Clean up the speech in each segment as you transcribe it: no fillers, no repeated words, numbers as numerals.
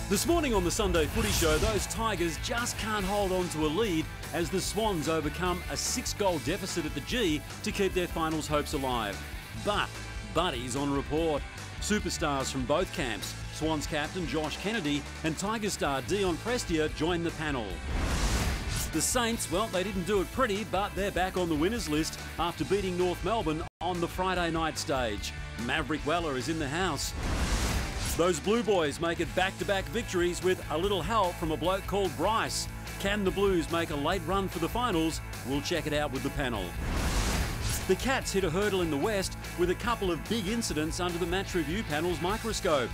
This morning on the Sunday Footy Show, those Tigers just can't hold on to a lead as the Swans overcome a 6-goal deficit at the G to keep their finals hopes alive. But buddies on report. Superstars from both camps, Swans captain Josh Kennedy and Tiger star Dion Prestia join the panel. The Saints, well, they didn't do it pretty, but they're back on the winners list after beating North Melbourne on the Friday night stage. Maverick Weller is in the house. Those Blue Boys make it back-to-back victories with a little help from a bloke called Bryce. Can the Blues make a late run for the finals? We'll check it out with the panel. The Cats hit a hurdle in the West with a couple of big incidents under the match review panel's microscope.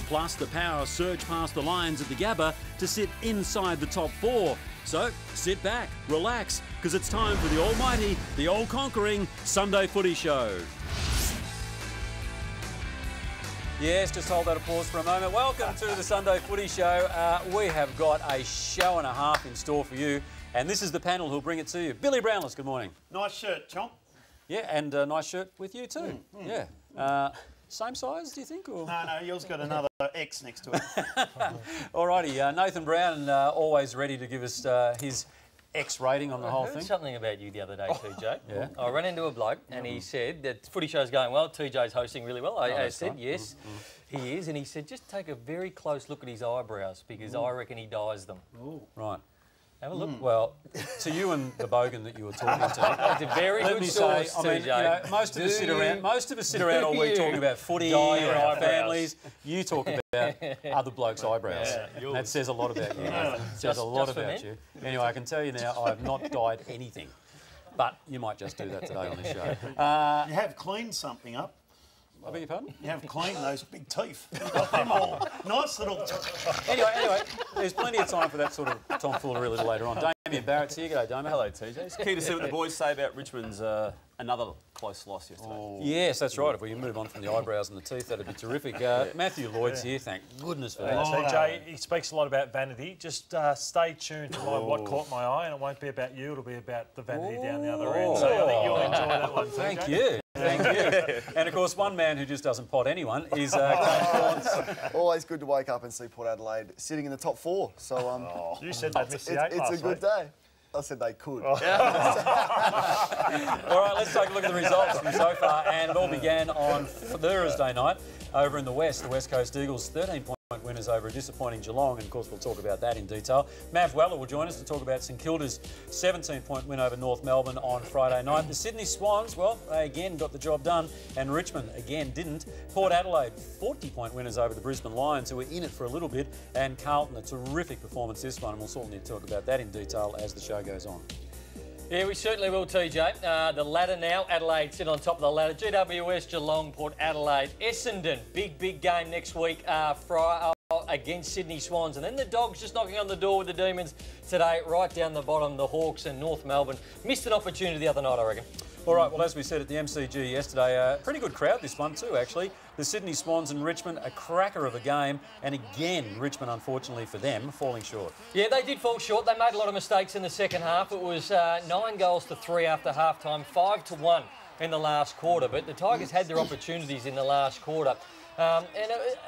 Plus, the Power surge past the Lions at the Gabba to sit inside the top 4. So, sit back, relax, because it's time for the almighty, the all-conquering Sunday Footy Show. Yes, just hold that applause for a moment. Welcome to the Sunday Footy Show. We have got a show and a half in store for you, and this is the panel who'll bring it to you. Billy Brownless, good morning. Nice shirt, Chomp. Yeah, and a nice shirt with you too. Yeah. Same size, do you think? Or? No, yours got another X next to it. Alrighty, Nathan Brown, always ready to give us his X rating on the whole I heard thing. Something about you the other day, TJ. Yeah. I ran into a bloke and he said that Footy Show's going well, TJ's hosting really well. I said, yes, he is. And he said, just take a very close look at his eyebrows because I reckon he dyes them. Ooh. Right. Have a look. Well, to you and the bogan that you were talking to, That's a very let good me source, say, I mean, TJ. you know, most of us sit around all week talking about footy Dye and your our eyebrows. families. You talk about other blokes' eyebrows. Yeah, that says a lot about you. It says a lot about you. Anyway, I can tell you now, I have not dyed anything. But you might just do that today on this show. You have cleaned something up. I beg your pardon? You have cleaned those big teeth. Got them all. Nice little... Anyway, there's plenty of time for that sort of tomfoolery a little later on. Damien Barrett's here. G'day, Damien. Hello, TJ. It's keen to see what the boys say about Richmond's another close loss yesterday. Oh. Yes, that's right. If we can move on from the eyebrows and the teeth, that'd be terrific. Matthew Lloyd's here. Thank goodness for that. TJ, he speaks a lot about vanity. Just stay tuned to what caught my eye, and it won't be about you. It'll be about the vanity down the other end. So I think you'll enjoy that one, TJ. Thank you. Thank you. And of course, one man who just doesn't pot anyone is Kane Corns. Always good to wake up and see Port Adelaide sitting in the top 4. So You said they'd missed the 8 it's last a good week. day. I said they could. All right, let's take a look at the results from so far. And it all began on Thursday night over in the West. The West Coast Eagles 13-point winners over a disappointing Geelong, and of course we'll talk about that in detail. Mav Weller will join us to talk about St Kilda's 17-point win over North Melbourne on Friday night. The Sydney Swans, well, they again got the job done, and Richmond again didn't. Port Adelaide 40-point winners over the Brisbane Lions, who were in it for a little bit, and Carlton, a terrific performance this one, and we'll certainly talk about that in detail as the show goes on. Yeah, we certainly will, TJ. The ladder now. Adelaide sit on top of the ladder. GWS, Geelong, Port Adelaide, Essendon. Big game next week against Sydney Swans. And then the Dogs just knocking on the door with the Demons today, right down the bottom, the Hawks and North Melbourne. Missed an opportunity the other night, I reckon. All right, well, as we said at the MCG yesterday, a pretty good crowd this one too, actually. The Sydney Swans and Richmond, a cracker of a game. And again, Richmond, unfortunately for them, falling short. Yeah, they did fall short. They made a lot of mistakes in the second half. It was 9 goals to 3 after half-time, 5-1 in the last quarter. But the Tigers had their opportunities in the last quarter. And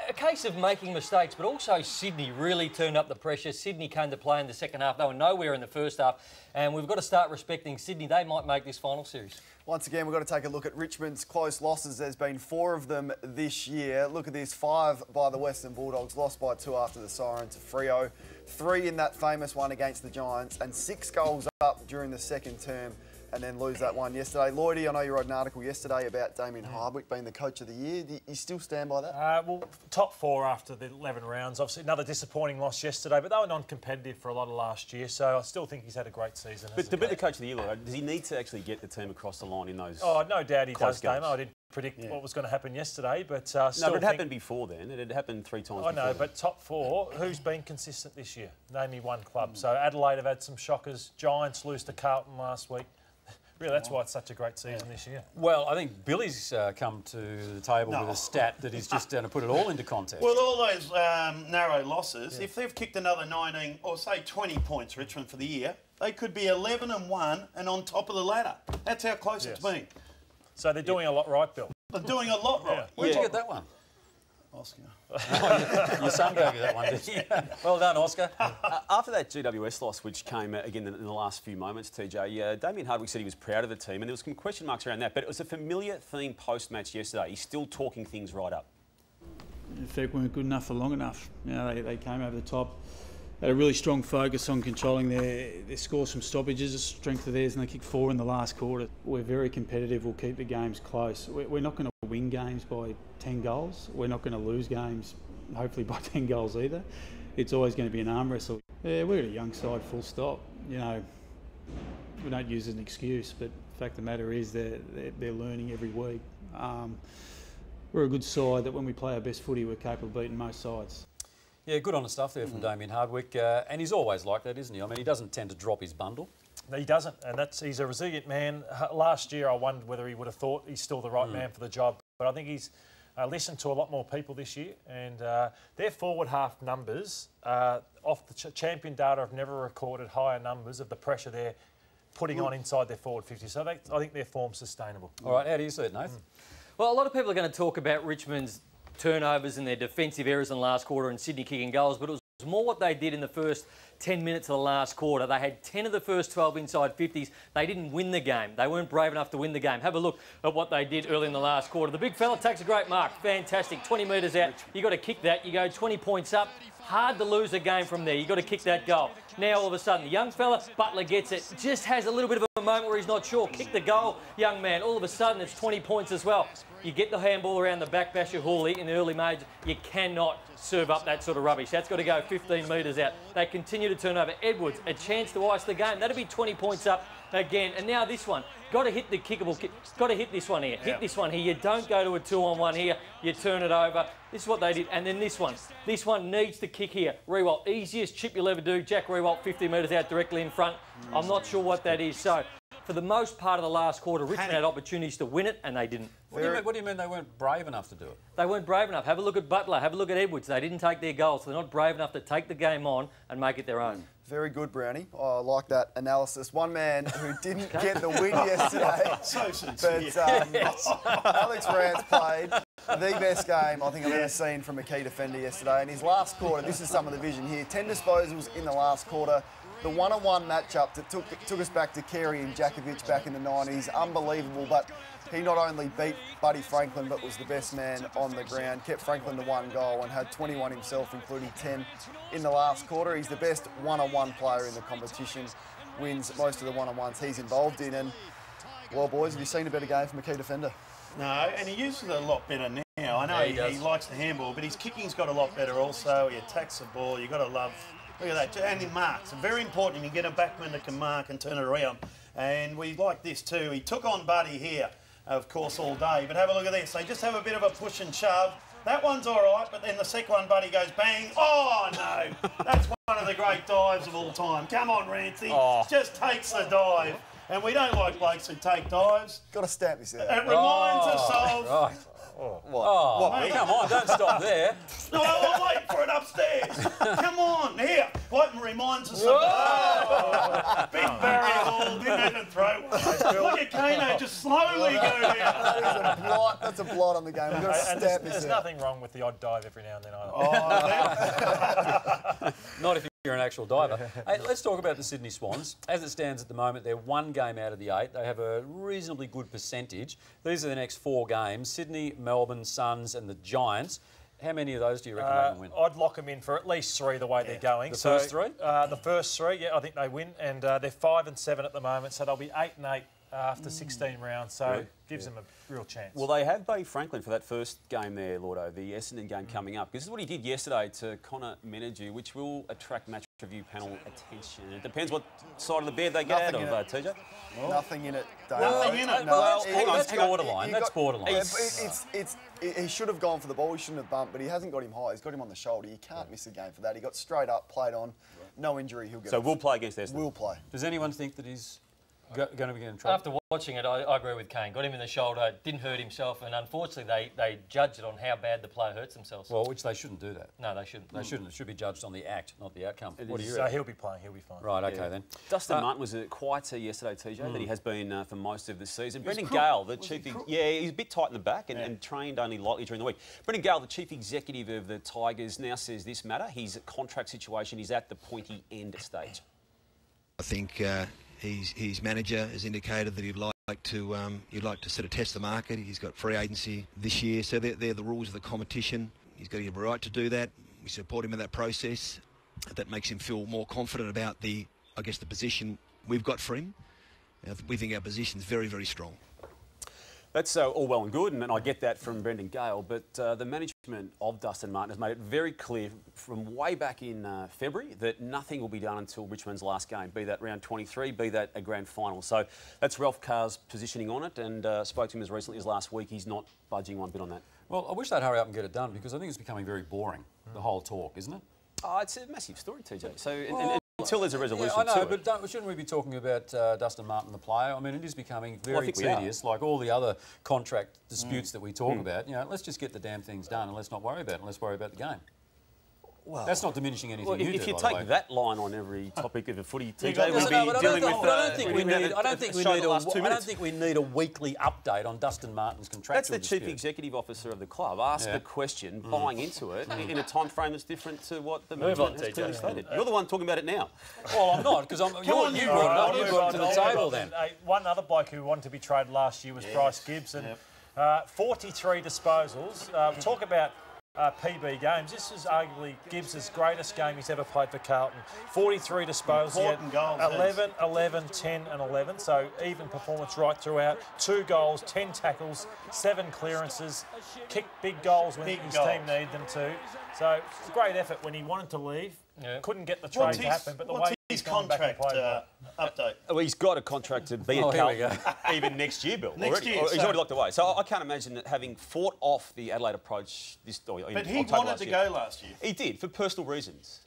a case of making mistakes, but also Sydney really turned up the pressure. Sydney came to play in the second half. They were nowhere in the first half. And we've got to start respecting Sydney. They might make this final series. once again, we've got to take a look at Richmond's close losses. There's been 4 of them this year. Look at this, 5 by the Western Bulldogs, lost by 2 after the siren to Freo. 3 in that famous one against the Giants, and 6 goals up during the second term, and then lose that one yesterday. Lloydie, I know you wrote an article yesterday about Damien Hardwick being the coach of the year. Do you still stand by that? Well, top 4 after the 11 rounds. Obviously, another disappointing loss yesterday, but they were non-competitive for a lot of last year, so I still think he's had a great season. But to be the coach of the year, does he need to actually get the team across the line in those? Oh, no doubt he does, games? Damo. I didn't predict what was going to happen yesterday, but no, but it happened before then. It had happened 3 times I before know, then. but top 4, who's been consistent this year? Name me one club. So Adelaide have had some shockers. Giants lose to Carlton last week. Really, that's why it's such a great season this year. Well, I think Billy's come to the table with a stat that is just going to put it all into context. Well, all those narrow losses, if they've kicked another 19 or say 20 points, Richmond, for the year, they could be 11-1 and on top of the ladder. That's how close it's been. So they're doing a lot right, Bill. They're doing a lot right. Where'd you get that one? Oscar. Your son gave you that one, did he? Well done, Oscar. After that GWS loss, which came again in the last few moments, TJ, Damien Hardwick said he was proud of the team, and there was some question marks around that, but it was a familiar theme post-match yesterday. He's still talking things right up. In fact, weren't good enough for long enough. You know, they came over the top, had a really strong focus on controlling their scores from stoppages, a strength of theirs, and they kicked 4 in the last quarter. We're very competitive. We'll keep the games close. We're not going to win games by 10 goals. We're not going to lose games, hopefully, by 10 goals either. It's always going to be an arm wrestle. Yeah, we're a young side, full stop. You know, we don't use it as an excuse, but the fact of the matter is they're learning every week. We're a good side that when we play our best footy, we're capable of beating most sides. Yeah, good on the stuff there from Damien Hardwick, and he's always like that, isn't he? I mean, he doesn't tend to drop his bundle. He doesn't, and he's a resilient man. Last year, I wondered whether he would have thought he's still the right man for the job, but I think he's listened to a lot more people this year, and their forward half numbers off the champion data have never recorded higher numbers of the pressure they're putting on inside their forward 50. So I think their form's sustainable. All right, how do you see it, Nathan? Well, a lot of people are going to talk about Richmond's turnovers and their defensive errors in the last quarter and Sydney kicking goals, but it was more what they did in the first 10 minutes of the last quarter. They had 10 of the first 12 inside 50s. They didn't win the game. They weren't brave enough to win the game. Have a look at what they did early in the last quarter. The big fella takes a great mark. Fantastic. 20 metres out. You got to kick that. You go 20 points up. Hard to lose a game from there. You got to kick that goal. Now all of a sudden, the young fella, Butler gets it. Just has a little bit of a moment where he's not sure. Kick the goal, young man. All of a sudden, it's 20 points as well. You get the handball around the back, Basher Hawley in the early major. You cannot serve up that sort of rubbish. That's got to go 15 metres out. They continue to turn over. Edwards, a chance to ice the game. That'll be 20 points up again. And now this one. Got to hit the kickable kick. Got to hit this one here. Hit this one here. You don't go to a 2-on-1 here. You turn it over. This is what they did. And then this one. This one needs to kick here. Rewalt, easiest chip you'll ever do. Jack Rewalt, 50 metres out directly in front. I'm not sure what that is. So, for the most part of the last quarter, Richmond had opportunities to win it, and they didn't. What do you mean they weren't brave enough to do it? They weren't brave enough. Have a look at Butler. Have a look at Edwards. They didn't take their goals. So they're not brave enough to take the game on and make it their own. Very good, Brownie. Oh, I like that analysis. One man who didn't get the win yesterday. So sincere. But Alex Rance played the best game I think I've ever seen from a key defender yesterday. In his last quarter, this is some of the vision here. 10 disposals in the last quarter. The one-on-one matchup that took us back to Carey and Jakovic back in the 90s. Unbelievable, but he not only beat Buddy Franklin, but was the best man on the ground. Kept Franklin to 1 goal and had 21 himself, including 10 in the last quarter. He's the best one-on-one player in the competition. Wins most of the one-on-ones he's involved in. And, well, boys, have you seen a better game from a key defender? No, and he uses it a lot better now. I know he likes the handball, but his kicking's got a lot better also. He attacks the ball. You've got to love... Look at that, and he marks. Very important. You get a backman that can mark and turn it around. And we like this too. He took on Buddy here, of course, all day. But have a look at this. They just have a bit of a push and shove. That one's all right, but then the second one, Buddy goes bang. Oh, no. That's one of the great dives of all time. Come on, Rancy. Just takes the dive. And we don't like blokes who take dives. Got to stamp this out. It reminds us of... Right. What? Come on, don't stop there. No, I'm waiting for it upstairs. Come on, here. What reminds us of big barrier wall, didn't even throw one. Look at Kano just slowly go down. That's a blot on the game. We've got to stamp this out. There's nothing wrong with the odd dive every now and then either. Not if you're an actual diver. Hey, let's talk about the Sydney Swans. As it stands at the moment, they're 1 game out of the 8. They have a reasonably good percentage. These are the next 4 games: Sydney, Melbourne, Suns and the Giants. How many of those do you reckon they can win? I'd lock them in for at least 3 the way they're going. The first 3? The first 3, yeah, I think they win. And they're 5 and 7 at the moment, so they'll be 8 and 8 after 16 rounds. So it gives them a real chance. Well, they have Buddy Franklin for that first game there, Lordo, the Essendon game coming up. This is what he did yesterday to Connor Menergy, which will attract match review panel attention. It depends what side of the bed they get out of, TJ. Nothing in it, Dave. Nothing in it. Well, that's borderline. That's borderline. He should have gone for the ball. He shouldn't have bumped, but he hasn't got him high. He's got him on the shoulder. You can't miss a game for that. He got straight up, played on, no injury. He'll get. So we'll play against Essendon. We'll play. Does anyone think that he's going to be in trouble? After watching it, I agree with Kane. Got him in the shoulder, didn't hurt himself, and unfortunately they judged it on how bad the player hurts themselves. Well, which they shouldn't do that. No, they shouldn't. They shouldn't. It should be judged on the act, not the outcome. What do you So reckon? he'll be playing. He'll be fine. Right, okay then. Dustin Martin was quieter yesterday, TJ, than he has been for most of the season. Brendan Gale, the chief... he's a bit tight in the back and trained only lightly during the week. Brendan Gale, the chief executive of the Tigers, now says this matter. His contract situation is at the pointy end stage. I think his manager has indicated that he'd like to sort of test the market. He's got free agency this year, so they're the rules of the competition. He's got a right to do that. We support him in that process. That makes him feel more confident about the position we've got for him. We think our position is very, very strong. That's all well and good, and I get that from Brendan Gale, but the management of Dustin Martin has made it very clear from way back in February that nothing will be done until Richmond's last game, be that round 23, be that a grand final. So that's Ralph Carr's positioning on it, and spoke to him as recently as last week. He's not budging one bit on that. Well, I wish they'd hurry up and get it done, because I think it's becoming very boring, the whole talk, isn't it? Oh, it's a massive story, TJ. So until there's a resolution I know, to it. but shouldn't we be talking about Dustin Martin, the player? I mean, it is becoming very we are. tedious, like all the other contract disputes that we talk about. You know, let's just get the damn things done and let's not worry about it, and let's worry about the game. Well, that's not diminishing anything. Well, if you take that line on every topic of the footy, TJ, we'll be dealing with. I don't think we need a weekly update on Dustin Martin's contractual That's the dispute. chief executive officer of the club. Ask the question, buying into it in a time frame that's different to what the management has clearly stated. You're the one talking about it now. Well, I'm not, because you brought it to the table then. One other bloke who wanted to be traded last year was Bryce Gibbs, and 43 disposals. Talk about PB games. This is arguably Gibbs' greatest game he's ever played for Carlton. 43 disposals. Important goals. 11, 11, 10 and 11. So even performance right throughout. 2 goals, 10 tackles, 7 clearances. Kicked big goals when his team needed them to. So it's a great effort when he wanted to leave. Couldn't get the trade to happen, but the way his contract update? Well, he's got a contract to be at Carlton even next year, Bill. Next year. He's already locked away. So I can't imagine that having fought off the Adelaide approach But he wanted to go last year. He did, for personal reasons.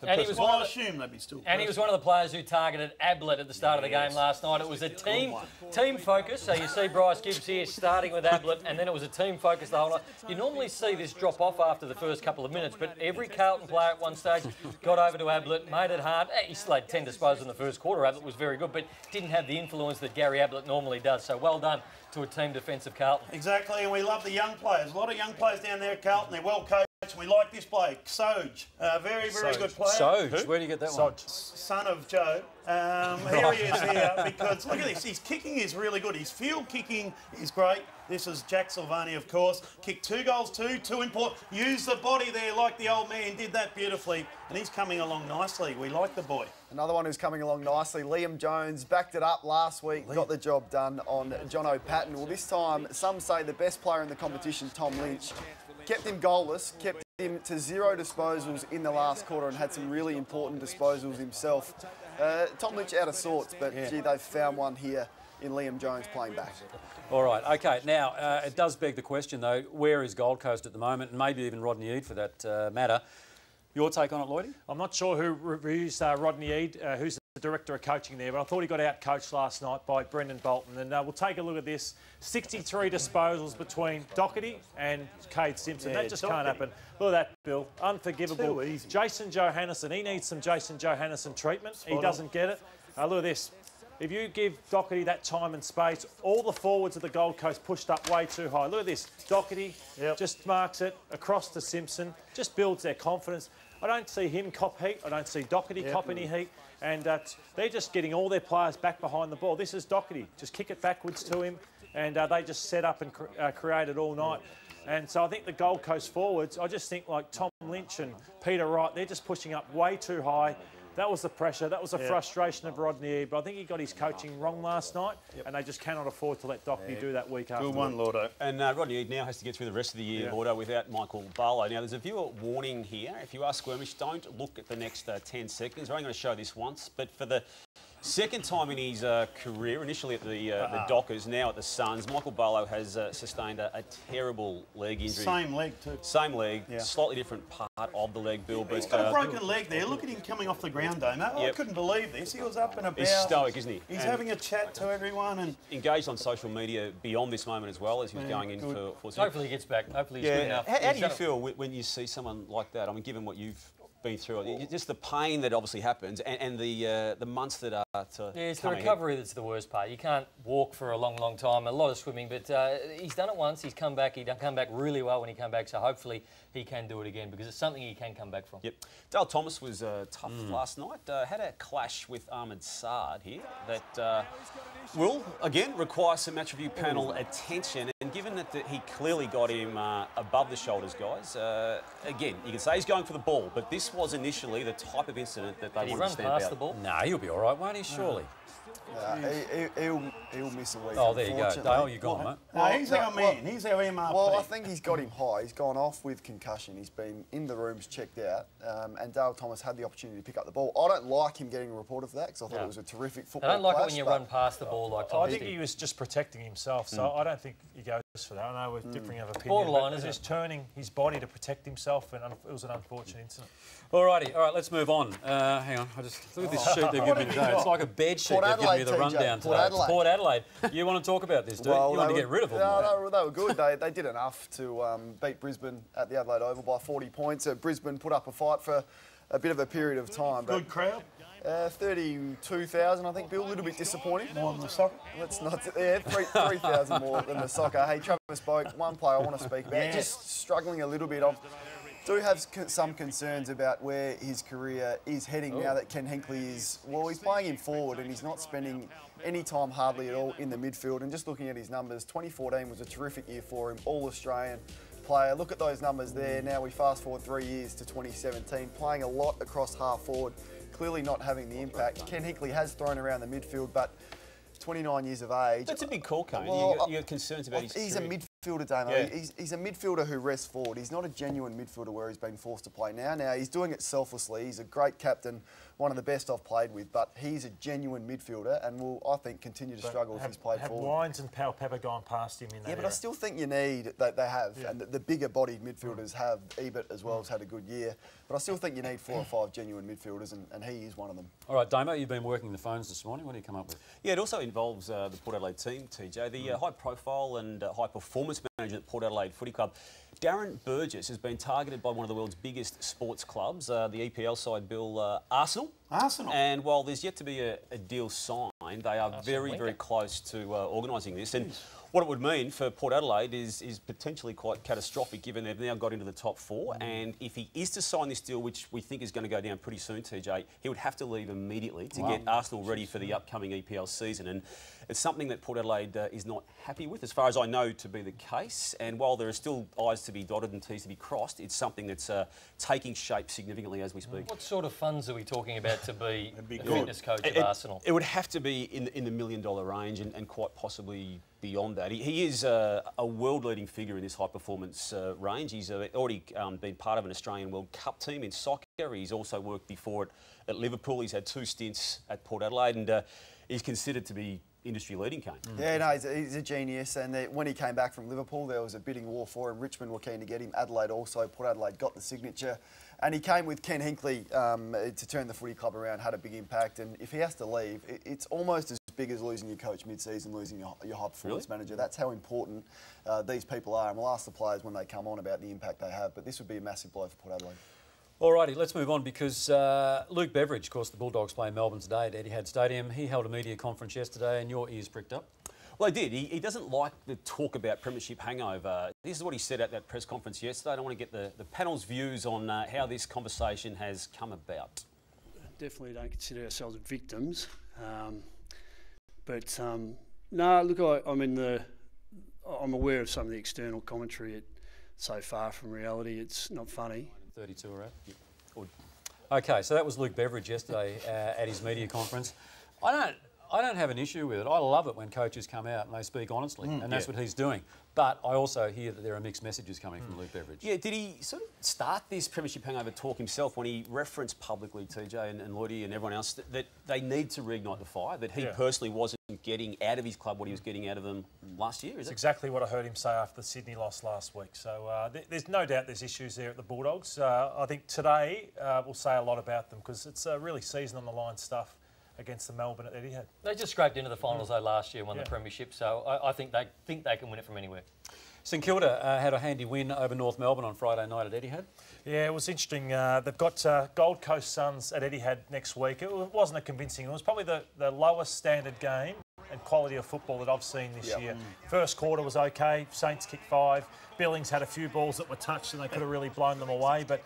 And he was I assume they'd be still. And he was one of the players who targeted Ablett at the start of the game last night. It was a team focus. So you see Bryce Gibbs here starting with Ablett, and then it was a team focus the whole night. You normally see this drop off after the first couple of minutes, but every Carlton player at one stage got over to Ablett, made it hard. He still had 10 disposals in the first quarter. Ablett was very good, but didn't have the influence that Gary Ablett normally does. So well done to a team defence of Carlton. Exactly, and we love the young players. A lot of young players down there at Carlton. They're well coached. We like this bloke, Soj. Very, very good player. Soj? Where do you get that one? Son of Joe. Here he is here because look at this. His kicking is really good. His field kicking is great. This is Jack Silvani, of course. Kicked 2 goals, two important. Used the body there like the old man. Did that beautifully. And he's coming along nicely. We like the boy. Another one who's coming along nicely, Liam Jones, backed it up last week, got the job done on John O'Patten. Well, this time, some say the best player in the competition, Tom Lynch, kept him goalless, kept him to 0 disposals in the last quarter and had some really important disposals himself. Tom Lynch out of sorts, but gee, they've found one here in Liam Jones playing back. All right, OK. Now, it does beg the question, though, where is Gold Coast at the moment, and maybe even Rodney Eade for that matter. Your take on it, Lloydie? I'm not sure who reviews Rodney Eade, who's the director of coaching there, but I thought he got out-coached last night by Brendan Bolton. And we'll take a look at this. 63 disposals between Doherty and Cade Simpson. That just can't happen. Look at that, Bill. Unforgivable. Too easy. Jason Johannesson, he needs some Jason Johannesson treatment. He doesn't get it. Look at this. If you give Doherty that time and space, all the forwards of the Gold Coast pushed up way too high. Look at this. Doherty just marks it across to Simpson, just builds their confidence. I don't see him cop heat. I don't see Doherty cop any heat. And they're just getting all their players back behind the ball. This is Doherty. Just kick it backwards to him. And they just set up and created all night. And so I think the Gold Coast forwards, I just think like Tom Lynch and Peter Wright, they're just pushing up way too high. That was the pressure. That was the frustration of Rodney Eade. But I think he got his coaching wrong last night, and they just cannot afford to let Doherty do that week after. Good one, Lordo. And Rodney Eade now has to get through the rest of the year, Lordo, without Michael Barlow. Now, there's a viewer warning here. If you are squirmish, don't look at the next 10 seconds. We're only going to show this once, but for the Second time in his career, initially at the Dockers, now at the Suns. Michael Barlow has sustained a terrible leg injury. Same leg too. Same leg, slightly different part of the leg, Bill. But he's got a broken leg there. Look at him coming off the ground, Damo. I couldn't believe this. He was up and about. He's stoic, isn't he? He's having a chat to everyone and engaged on social media beyond this moment as well as he was going in for. Hopefully he gets back. Hopefully he's good enough. How do you feel when you see someone like that? I mean, given what you've been through, just the pain that obviously happens, and the months that are to it's the recovery that's the worst part. You can't walk for a long, long time. A lot of swimming, but he's done it once. He's come back. He come back really well when he came back. So hopefully he can do it again because it's something he can come back from. Yep. Dale Thomas was tough last night. Had a clash with Ahmed Saad here that will again require some match review panel attention. And given that he clearly got him above the shoulders, guys, again you can say he's going for the ball, but this was initially the type of incident that they wanted to stand past out. The ball? No, he'll be all right, won't he? Surely. He'll miss a week. Oh, there you go. Dale, you're gone, mate. No, he's our man. He's our MRP. Well, I think he's got him high. He's gone off with concussion. He's been in the rooms, checked out, and Dale Thomas had the opportunity to pick up the ball. I don't like him getting reported for that because I thought it was a terrific football I don't like clash, it when you run past the ball like Thomas I think he was just protecting himself, so I don't think he goes for that. I know we're differing of opinion. Borderline, but isn't just turning his body to protect himself, and it was an unfortunate incident. Alrighty, all right, let's move on. Hang on, I just look at this sheet they've given me today. It's like a bed sheet they've given me the rundown today. Port Adelaide. You want to talk about this, do you? You want to get rid of them? No, they were good. They did enough to beat Brisbane at the Adelaide Oval by 40 points. Brisbane put up a fight for a bit of a period of time. Good crowd. 32,000, I think, Bill. A little bit disappointing. More than the soccer. Let's not. 3,000 more than the soccer. Hey, Travis Boak, one player I want to speak about. Just struggling a little bit. Do have some concerns about where his career is heading now that Ken Hinkley is, well, he's playing him forward and he's not spending any time hardly at all in the midfield. And just looking at his numbers, 2014 was a terrific year for him, All-Australian player. Look at those numbers there. Now we fast forward 3 years to 2017, playing a lot across half forward, clearly not having the impact. Ken Hinkley has thrown around the midfield, but 29 years of age. That's a big call, Kane. Well, you have concerns about his He's career. a midfielder, Damo. Yeah. He's a midfielder who rests forward. He's not a genuine midfielder where he's been forced to play now. Now, he's doing it selflessly. He's a great captain, one of the best I've played with, but he's a genuine midfielder and will, I think, continue to struggle if he's played forward. Have Wines and Pal Pepper gone past him in that But I still think you need, they have, and the bigger-bodied midfielders have. Ebert as well has had a good year, but I still think you need 4 or 5 genuine midfielders, and he is one of them. All right, Damo, you've been working the phones this morning. What do you come up with? Yeah, it also involves the Port Adelaide team, TJ. The high-profile and high-performance manager at Port Adelaide Footy Club, Darren Burgess, has been targeted by one of the world's biggest sports clubs, the EPL side, Bill, Arsenal. And while there's yet to be a deal signed, they are very close to organising this. And what it would mean for Port Adelaide is potentially quite catastrophic, given they've now got into the top 4. And if he is to sign this deal, which we think is going to go down pretty soon, TJ, he would have to leave immediately to get Arsenal ready for the upcoming EPL season. And it's something that Port Adelaide is not happy with, as far as I know to be the case. And while there are still I's to be dotted and T's to be crossed, it's something that's taking shape significantly as we speak. What sort of funds are we talking about to be the fitness coach of Arsenal? It would have to be in the $1 million range and quite possibly beyond that. He is a world-leading figure in this high-performance range. He's already been part of an Australian World Cup team in soccer. He's also worked before at Liverpool. He's had 2 stints at Port Adelaide, and he's considered to be industry-leading, Kane. Yeah, no, he's a genius. And when he came back from Liverpool, there was a bidding war for him. Richmond were keen to get him. Adelaide also. Port Adelaide got the signature. And he came with Ken Hinkley to turn the footy club around, had a big impact. And if he has to leave, it's almost as big as losing your coach mid-season, losing your high-performance manager. That's how important these people are. And we'll ask the players when they come on about the impact they have. But this would be a massive blow for Port Adelaide. Alrighty, let's move on because Luke Beveridge, of course, the Bulldogs play in Melbourne today at Etihad Stadium. He held a media conference yesterday and your ears pricked up. Well, he did. He doesn't like the talk about premiership hangover. This is what he said at that press conference yesterday. I don't want to get the panel's views on how this conversation has come about. Definitely don't consider ourselves victims. No, look, I'm aware of some of the external commentary. So far from reality, it's not funny. 32 or out. Yep. Okay, so that was Luke Beveridge yesterday at his media conference. I I don't have an issue with it. I love it when coaches come out and they speak honestly, and that's what he's doing. But I also hear that there are mixed messages coming from Luke Beveridge. Yeah, did he sort of start this premiership hangover talk himself when he referenced publicly, TJ and Lloydie and everyone else, that they need to reignite the fire, that he personally wasn't getting out of his club what he was getting out of them last year, is it? Exactly what I heard him say after the Sydney loss last week. So there's no doubt there's issues there at the Bulldogs. I think today we'll say a lot about them because it's really season-on-the-line stuff against the Melbourne at Etihad. They just scraped into the finals though last year, won the premiership, so I think they can win it from anywhere. St Kilda had a handy win over North Melbourne on Friday night at Etihad. Yeah, it was interesting. They've got Gold Coast Suns at Etihad next week. It wasn't a convincing. It was probably the lowest standard game and quality of football that I've seen this year. First quarter was okay. Saints kicked 5. Billings had a few balls that were touched and they could have really blown them away, but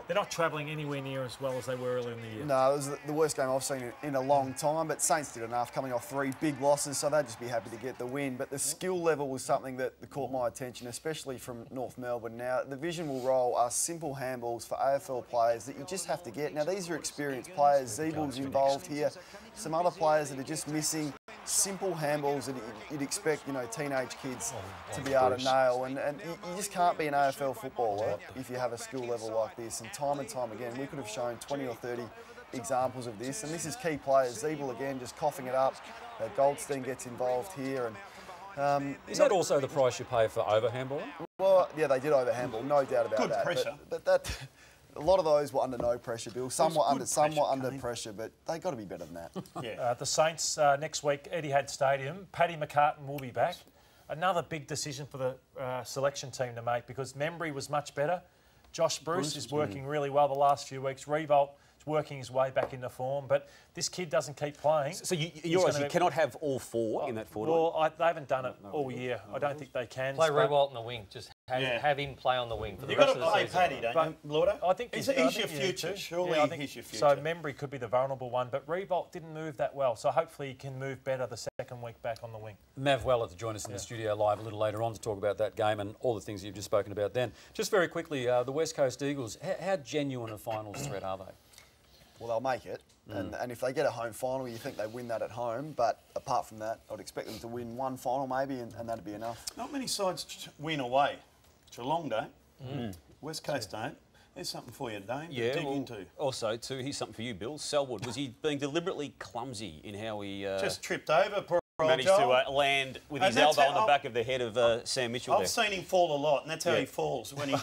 they're not travelling anywhere near as well as they were earlier in the year. No, it was the worst game I've seen in a long time, but Saints did enough, coming off 3 big losses, so they'd just be happy to get the win. But the skill level was something that caught my attention, especially from North Melbourne. Now, the visual role are simple handballs for AFL players that you just have to get. Now, these are experienced players. Zeebel's involved here. Some other players that are just missing simple handballs that you'd expect, you know, teenage kids to be able to nail. And you just can't be an AFL footballer if you have a skill level like this. And time again, we could have shown 20 or 30 examples of this. And this is key players. Zeebel again just coughing it up. Goldstein gets involved here. And is that also the price you pay for over-handballing? Well, yeah, they did over-handball, no doubt about that. Good pressure. But that... A lot of those were under no pressure, Bill. Somewhat under pressure, but they got to be better than that. The Saints next week, Etihad Stadium. Paddy McCartan will be back. Another big decision for the selection team to make because Membry was much better. Josh Bruce is working really well the last few weeks. Revolt is working his way back into form, but this kid doesn't keep playing. So you cannot have all 4 in that forward. Well, they haven't done it all year. I don't think they can. Play Revolt in the wing. Just have him play on the wing for the You've rest got of the to play season. Paddy, don't you, Lauder? I think he's your future. Surely he's your future. So Membry could be the vulnerable one, but Revolt didn't move that well. So hopefully he can move better the second week back on the wing. Mav Weller to join us in the studio live a little later on to talk about that game and all the things you've just spoken about then. Just very quickly, the West Coast Eagles, how genuine a finals threat are they? Well, they'll make it. And if they get a home final, you think they win that at home. But apart from that, I'd expect them to win one final maybe, and that'd be enough. Not many sides win away. Geelong don't. West Coast don't. There's something for you, Dane, to dig into. Also, too, here's something for you, Bill. Selwood, was he being deliberately clumsy in how he... just tripped over, poor managed to land with his elbow on the back of the head of Sam Mitchell I've seen him fall a lot, and that's how he falls. When he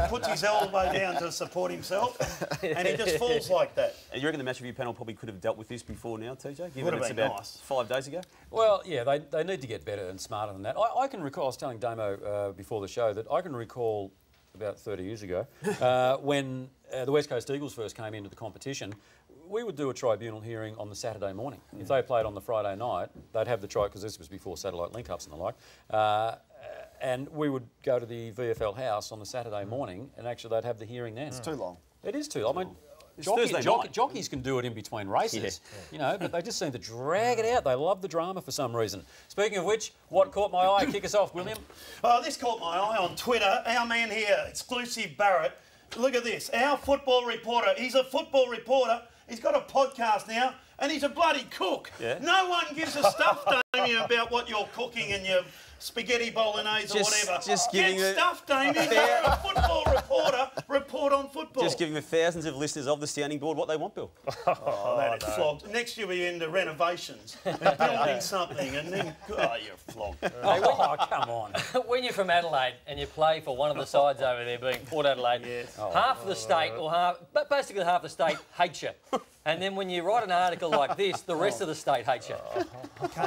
puts his elbow down to support himself, and he just falls like that. And you reckon the match review panel probably could have dealt with this before now, TJ? Would have been about nice. 5 days ago? Well, yeah, they need to get better and smarter than that. I can recall, I was telling Damo before the show that I can recall about 30 years ago when the West Coast Eagles first came into the competition. We would do a tribunal hearing on the Saturday morning. If they played on the Friday night, they'd have the trial, because this was before satellite link-ups and the like, and we would go to the VFL house on the Saturday morning, and actually they'd have the hearing then. It's too long. It is too long. I mean, Thursday jockeys can do it in between races, you know, but they just seem to drag it out. They love the drama for some reason. Speaking of which, what caught my eye? Kick us off, William. Oh, this caught my eye on Twitter. Our man here, Exclusive Barrett. Look at this. Our football reporter. He's a football reporter. He's got a podcast now, and he's a bloody cook. Yeah. No one gives a stuff, Damien, about what you're cooking and your spaghetti bolognese or whatever. Just giving Get stuff, Damien. You're a football reporter. Report on football. Just giving the thousands of listeners of the sounding board what they want, Bill. That is flogged. Next year we're into renovations and building something, and then you're flogged. Come on. When you're from Adelaide and you play for one of the sides over there, being Port Adelaide, half the state, basically half the state hates you. And then when you write an article like this, the rest of the state hates you. How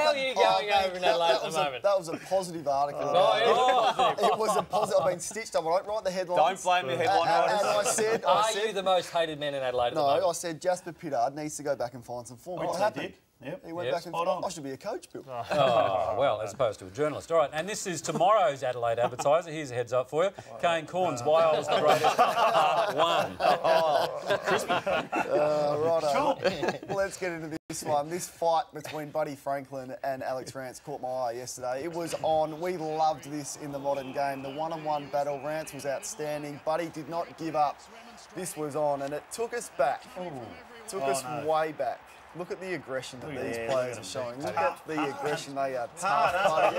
are you going over in Adelaide at the moment? That was a positive article. It was a positive. I've been stitched up. I don't write the headlines. Don't blame the headline writers. And I said, are you the most hated man in Adelaide at the moment? No, I said Jasper Pittard needs to go back and find some form. What happened? Yep. He went back and thought, I should be a coach, Bill. Oh, well, as opposed to a journalist. All right, and this is tomorrow's Adelaide Advertiser. Here's a heads up for you. Kane Corns, Why I Was the Greatest, Part 1. Righto. Let's get into this one. This fight between Buddy Franklin and Alex Rance caught my eye yesterday. It was on. We loved this in the modern game. The one-on-one battle. Rance was outstanding. Buddy did not give up. This was on, and it took us back. Took us way back. Look at the aggression that these players are showing. Look at the aggression. They are tough.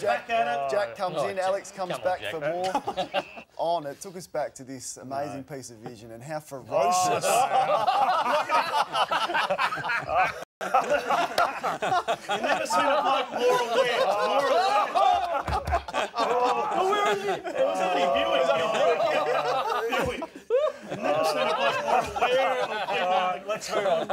Jack comes in, Alex comes back for more. On. It took us back to this amazing piece of vision and how ferocious. You've never seen a bloke more aware. Where is it? It was only viewing. I've never seen a bloke more aware. Let's move on.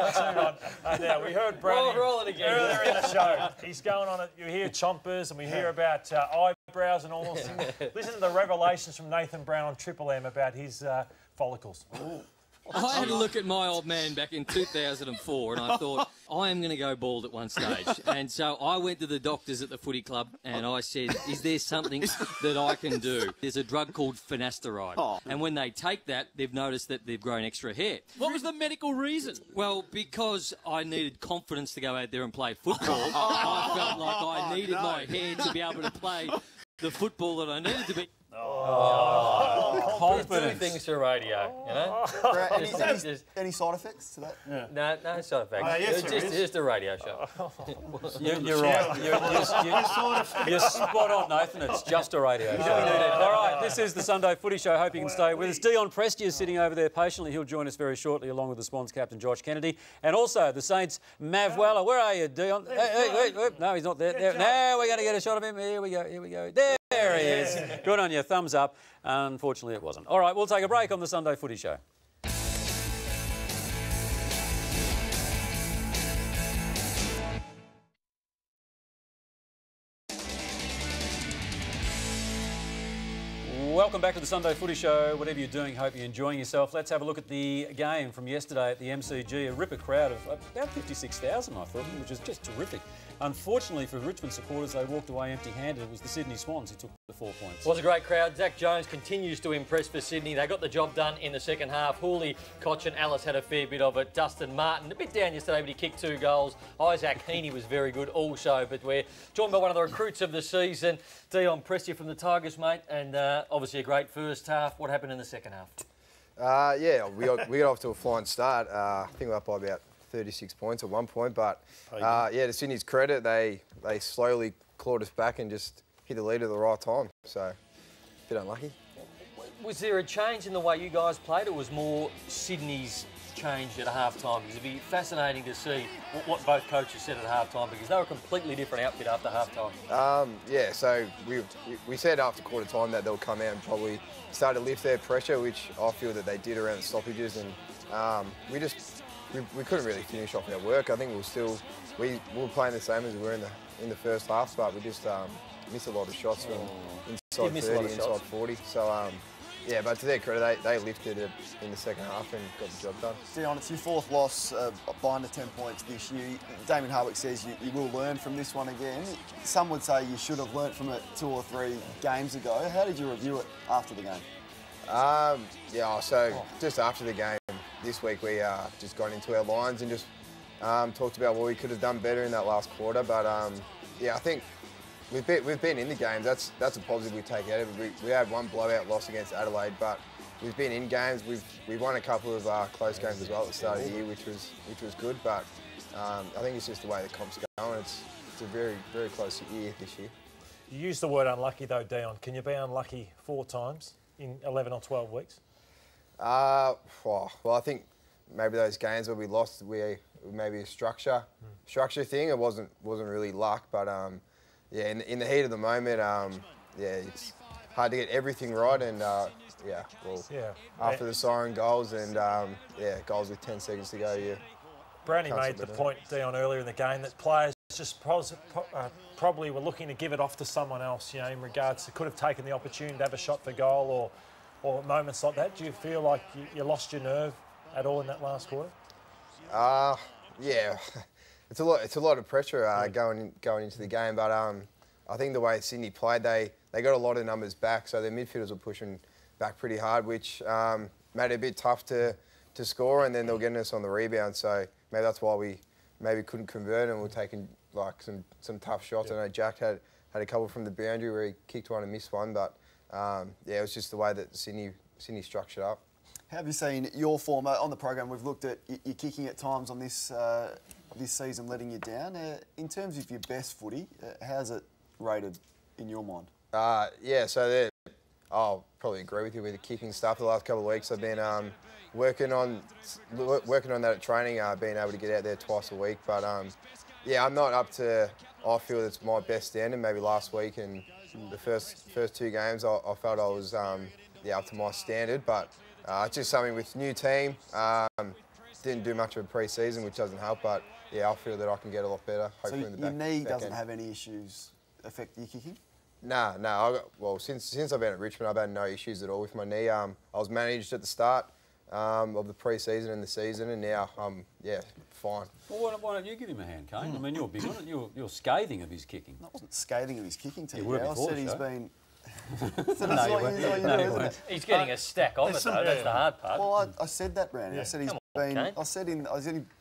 Now, we heard Brady roll it again. earlier in the show. He's going on it. You hear chompers and we hear about eyebrows and all those things. Listen to the revelations from Nathan Brown on Triple M about his follicles. I had a look at my old man back in 2004 and I thought, I am going to go bald at one stage. And so I went to the doctors at the footy club and I said, is there something that I can do? There's a drug called finasteride. And when they take that, they've noticed that they've grown extra hair. What was the medical reason? Well, because I needed confidence to go out there and play football, I felt like I needed my hair to be able to play the football that I needed to be. Confidence. Things to radio, you know. Any side effects to that? No side effects. Yes, it's just a radio show. You're right. You're spot on, Nathan. It's just a radio show. All right, this is the Sunday Footy Show. Hope you can stay with us. Dion Prestia is sitting over there patiently. He'll join us very shortly, along with the Swans captain Josh Kennedy, and also the Saints Mav Weller. Where are you, Dion? Hey, no, he's not there. Now we're going to get a shot of him. Here we go. There he is. Good on you. Thumbs up. Unfortunately, it wasn't. All right, we'll take a break on the Sunday Footy Show. Welcome back to the Sunday Footy Show. Whatever you're doing, hope you're enjoying yourself. Let's have a look at the game from yesterday at the MCG. A ripper crowd of about 56,000, I thought, which is just terrific. Unfortunately for Richmond supporters, they walked away empty-handed. It was the Sydney Swans who took the 4 points. It was a great crowd. Zach Jones continues to impress for Sydney. They got the job done in the second half. Hooley, Koch and Alice had a fair bit of it. Dustin Martin, a bit down yesterday, but he kicked 2 goals. Isaac Heaney was very good also, but we're joined by one of the recruits of the season, Dion Prestia from the Tigers, mate, and obviously a great first half. What happened in the second half? Yeah, we got off to a flying start. I think we're up by about 36 points at one point, but yeah, to Sydney's credit, they slowly clawed us back and just hit the lead at the right time, so a bit unlucky. Was there a change in the way you guys played, or was more Sydney's change at half-time? Because it'd be fascinating to see what both coaches said at half-time, because they were a completely different outfit after half-time. Yeah, so we said after quarter time that they'll come out and probably start to lift their pressure, which I feel that they did around the stoppages, and we couldn't really finish off our work. I think we were playing the same as we were in the first half, but we just missed a lot of shots from inside 30, inside 40. So yeah, but to their credit, they lifted it in the second half and got the job done. Dion, it's your 4th loss by under 10 points this year. Damien Hardwick says you will learn from this one again. Some would say you should have learnt from it 2 or 3 games ago. How did you review it after the game? Yeah, so just after the game this week, we just got into our lines and just talked about what we could have done better in that last quarter. But yeah, I think we've been in the games. That's a positive we take out of it. We had 1 blowout loss against Adelaide, but we've been in games. We've won a couple of close games as well at the start of the year, which was good. But I think it's just the way the comp's going. It's a very, very close year this year. You used the word unlucky though, Dion. Can you be unlucky 4 times in 11 or 12 weeks? Well, I think maybe those games where we lost, maybe a structure thing. It wasn't really luck, but yeah, in the heat of the moment, yeah, it's hard to get everything right, and after the siren goals and yeah, goals with 10 seconds to go, yeah. Brownie made the point, Dion, earlier in the game that players just probably were looking to give it off to someone else, you know, in regards to could have taken the opportunity to have a shot for goal or moments like that. Do you feel like you lost your nerve at all in that last quarter? Yeah. it's a lot of pressure going into the game. But I think the way Sydney played, they got a lot of numbers back, so their midfielders were pushing back pretty hard, which made it a bit tough to score, and then they were getting us on the rebound. So maybe that's why we maybe couldn't convert, and we're taking like some tough shots. I know Jack had a couple from the boundary where he kicked one and missed one, but yeah, it was just the way that Sydney structured up. How have you seen your form on the program? We've looked at your kicking at times on this season, letting you down. In terms of your best footy, how's it rated in your mind? Yeah, so I'll probably agree with you with the kicking stuff. The last couple of weeks I've been working on that at training, being able to get out there twice a week. But yeah, I'm not up to. I feel it's my best standard. Maybe last week and the first 2 games, I felt I was up to my standard. But it's just something with new team. Didn't do much of a pre-season, which doesn't help. But yeah, I feel that I can get a lot better. Hopefully so in the back, your knee doesn't end. have any issues affect your kicking? No. Well, since I've been at Richmond, I've had no issues at all with my knee. I was managed at the start of the pre-season and the season, and now yeah, fine. Well, why don't you give him a hand, Kane? I mean, you're big on it. You're scathing of his kicking. I wasn't scathing of his kicking, TJ. were I before said the he's show. been. No, you weren't. He's getting a stack of it, though. That's the hard part. Well, I said that, Randy. I said he's Come been. Kane. I said he's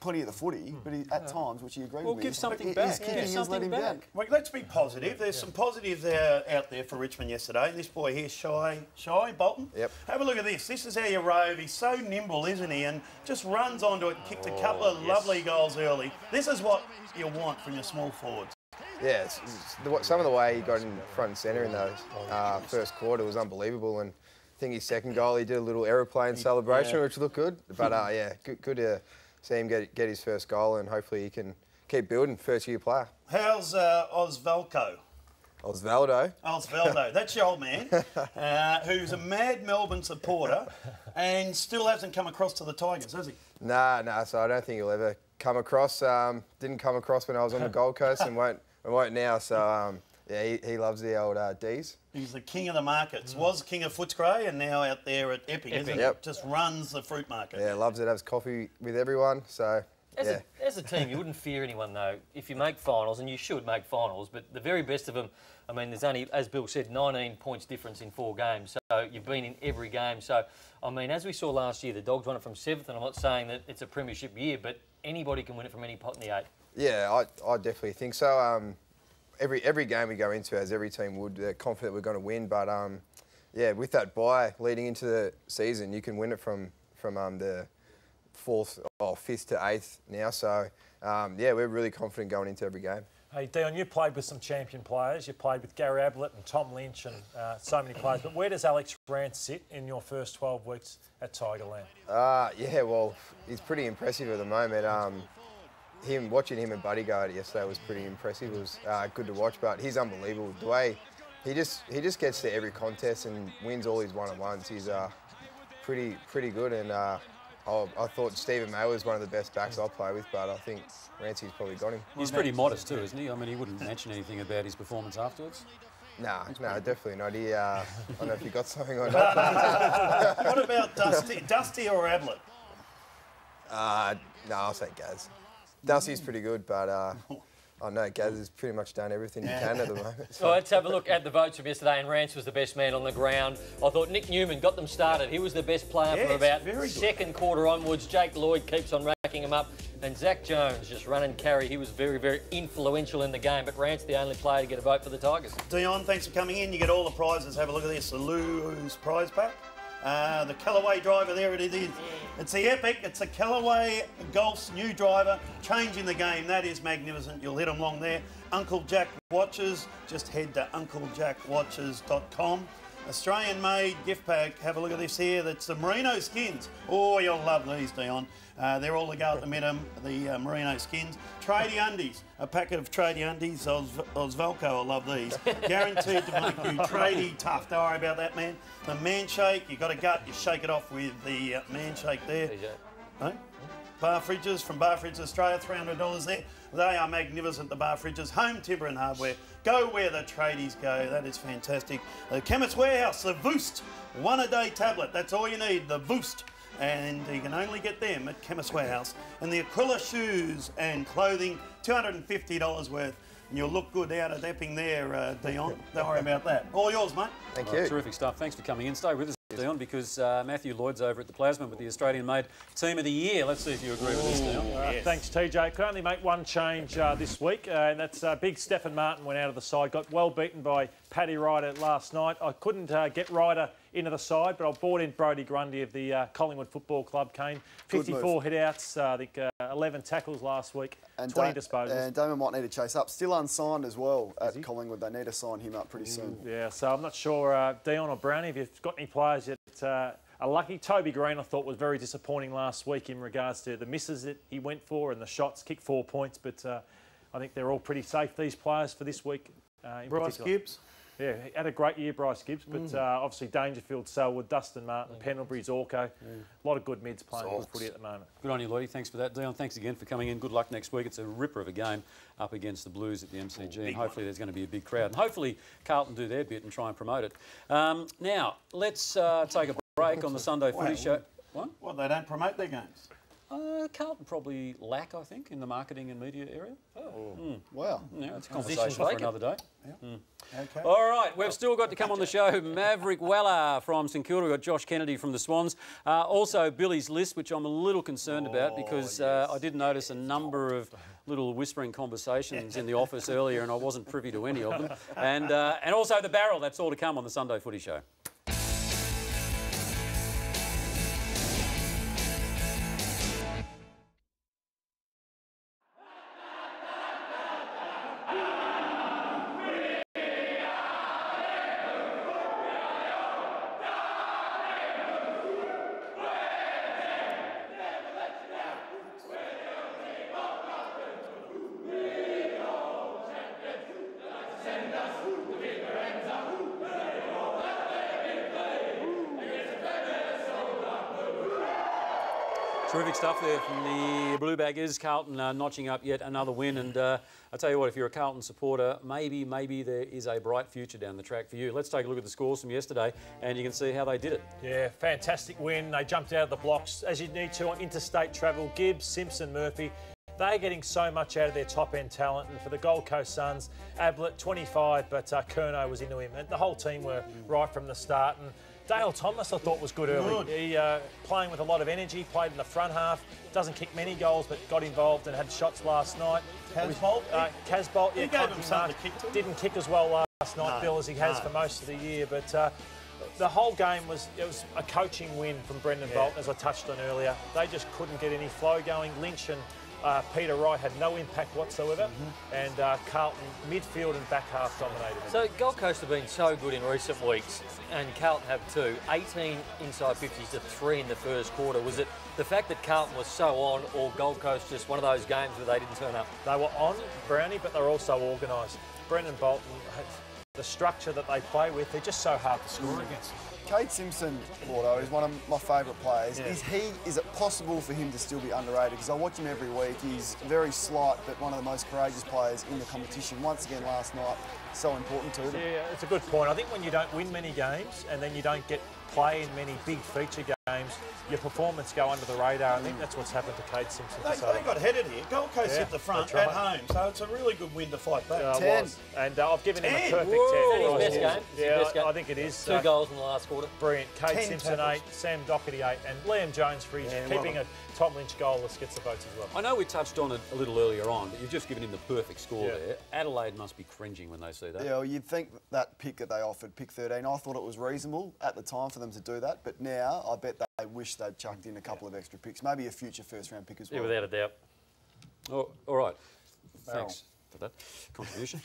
plenty at the footy, but at times, which he agreed Well, with me. give something his back. kicking Give has something let him back. down. Well, let's be positive. There's some positives out there for Richmond yesterday. This boy here, Shy Bolton. Yep. Have a look at this. This is how you rove. He's so nimble, isn't he? And just runs onto it, kicked a couple of lovely goals early. This is what you want from your small forwards. Yeah, some of the way he got in front and centre in those first quarter was unbelievable, and I think his second goal he did a little aeroplane celebration, which looked good. But yeah, good to see him get his first goal, and hopefully he can keep building. First-year player. How's Osvaldo? Osvaldo, that's your old man, who's a mad Melbourne supporter and still hasn't come across to the Tigers, has he? Nah, so I don't think he'll ever come across. Didn't come across when I was on the Gold Coast and won't now. So yeah, he loves the old D's. He's the king of the markets. Was king of Footscray and now out there at Epping, isn't he? Yep. Just runs the fruit market. Yeah, loves it. Has coffee with everyone. So yeah. As a team, you wouldn't fear anyone, though, if you make finals, and you should make finals, but the very best of them, I mean, there's only, as Bill said, 19 points difference in 4 games, so you've been in every game. So, I mean, as we saw last year, the Dogs won it from 7th, and I'm not saying that it's a premiership year, but anybody can win it from any pot in the 8. Yeah, I definitely think so. Every game we go into, as every team would, they're confident we're going to win, but yeah, with that bye leading into the season, you can win it from the 4th or 5th to 8th now. So yeah, we're really confident going into every game. Hey, Dion, you played with some champion players. You played with Gary Ablett and Tom Lynch and so many players. But where does Alex Rance sit in your first 12 weeks at Tigerland? Yeah, well, he's pretty impressive at the moment. Watching him and Buddy go at it yesterday was pretty impressive. It was good to watch, but he's unbelievable. The way he just gets to every contest and wins all his one-on-ones. He's pretty good, and I thought Stephen May was one of the best backs I'll play with, but I think Rancey's probably got him. He's pretty modest too, isn't he? I mean, he wouldn't mention anything about his performance afterwards. No, definitely not. I don't know if you got something on that. What about Dusty or Ablett? No, I'll say Gaz. Dusty's pretty good, but I know Gaz has pretty much done everything he can at the moment. So let's have a look at the votes from yesterday, and Rance was the best man on the ground. I thought Nick Newman got them started. He was the best player from about second quarter onwards. Jake Lloyd keeps on racking him up, and Zach Jones just run and carry. He was very, very influential in the game, but Rance the only player to get a vote for the Tigers. Dion, thanks for coming in. You get all the prizes. Have a look at this, the Lou's prize pack. The Callaway driver, there it is. It's the Epic. It's the Callaway Golf's new driver, changing the game. That is magnificent. You'll hit them along there. Uncle Jack Watches. Just head to unclejackwatches.com. Australian-made gift pack. Have a look at this here. That's the Merino skins. Oh, you'll love these, Dion. They're all the go at the minimum, the Merino skins. Tradie undies. A packet of tradie undies. Osvaldo will love these. Guaranteed to make you tradie tough. Don't worry about that, man. The man shake. You got a gut. You shake it off with the man shake there. No? Bar fridges from Bar Fridges Australia, $300 there. They are magnificent, the bar fridges. Home timber and hardware. Go where the tradies go. That is fantastic. The Chemist Warehouse, the Voost 1-a-day tablet. That's all you need, the Voost. and you can only get them at Chemist Warehouse. And the Aquila shoes and clothing, $250 worth. And you'll look good out at Epping there, Dion. Don't worry about that. All yours, mate. Thank you. Terrific stuff. Thanks for coming in. Stay with us, Dion, because Matthew Lloyd's over at the Plasman with the Australian-made Team of the Year. Let's see if you agree with this, Dion. Yes. Thanks, TJ. Could only make one change this week, and that's big Stephen Martin went out of the side. Got well beaten by Paddy Ryder last night. I couldn't get Ryder into the side, but I brought in Brodie Grundy of the Collingwood Football Club. Came 54 hit-outs, I think 11 tackles last week, and 20 disposals. And Damon might need to chase up. Still unsigned as well at Collingwood. They need to sign him up pretty soon. Yeah, so I'm not sure, Dion or Brownie, if you've got any players that are lucky. Toby Green, I thought, was very disappointing last week in regards to the misses that he went for and the shots. Kicked 4 points, but I think they're all pretty safe, these players, for this week. Bryce Gibbs. Yeah, he had a great year, Bryce Gibbs, but obviously Dangerfield, Selwood, Dustin Martin, Pendlebury, Zorko. A lot of good mids playing good footy at the moment. Good on you, Lloydie. Thanks for that. Dion, thanks again for coming in. Good luck next week. It's a ripper of a game up against the Blues at the MCG, and hopefully there's going to be a big crowd. And hopefully Carlton do their bit and try and promote it. Now, let's take a break on the Sunday Footy Show. What? Well, they don't promote their games. Carlton probably lack, I think, in the marketing and media area. Wow. Yeah, it's a conversation for another day. Okay. All right, we've still got to come on the show. Maverick Weller from St Kilda. We've got Josh Kennedy from the Swans. Also, Billy's List, which I'm a little concerned about because I did notice a number of little whispering conversations in the office earlier and I wasn't privy to any of them. And also the Barrel. That's all to come on the Sunday Footy Show. Terrific stuff there from the Blue Baggers. Carlton notching up yet another win. And I tell you what, if you're a Carlton supporter, maybe there is a bright future down the track for you. Let's take a look at the scores from yesterday and you can see how they did it. Yeah, fantastic win. They jumped out of the blocks as you need to on interstate travel. Gibbs, Simpson, Murphy. They're getting so much out of their top-end talent. And for the Gold Coast Suns, Ablett, 25, but Curnow was into him. And the whole team were right from the start. And Dale Thomas, I thought, was good early. He playing with a lot of energy, played in the front half. Doesn't kick many goals, but got involved and had shots last night. Casbolt? Casbolt, yeah, he gave him something to kick to. Didn't kick as well last night, Bill, as he has for most of the year. But the whole game was a coaching win from Brendan Bolton, as I touched on earlier. They just couldn't get any flow going. Lynch and Peter Wright had no impact whatsoever, and Carlton midfield and back half dominated. So Gold Coast have been so good in recent weeks, and Carlton have too. 18 inside 50s to 3 in the first quarter. Was it the fact that Carlton was so on, or Gold Coast just one of those games where they didn't turn up? They were on, Brownie, but they're also organised. Brendan Bolton, the structure that they play with, they're just so hard to score against. Cade Simpson, Bordeaux, is one of my favourite players. Yeah. Is it possible for him to still be underrated? Because I watch him every week. He's very slight, but one of the most courageous players in the competition. Once again last night, so important to them. Yeah, it's a good point. I think when you don't win many games and then you don't get play in many big feature games, your performance go under the radar. I think that's what's happened to Cade Simpson. They got headed here. Gold Coast hit the front at home, so it's a really good win to fight back. 10. And I've given him a perfect 10. His best game. Yeah, I think it is. 2 goals in the last quarter. Brilliant. Cade Simpson 8, Sam Doherty 8, and Liam Jones for his keeping a Tom Lynch goalless gets the votes as well. I know we touched on it a little earlier on, but you've just given him the perfect score there. Adelaide must be cringing when they see that. Yeah, well, you'd think that pick that they offered, pick 13, I thought it was reasonable at the time for them to do that, but now I bet they wish they'd chucked in a couple of extra picks, maybe a future first-round pick as well. Yeah, without a doubt. Oh, all right. Thanks for that contribution.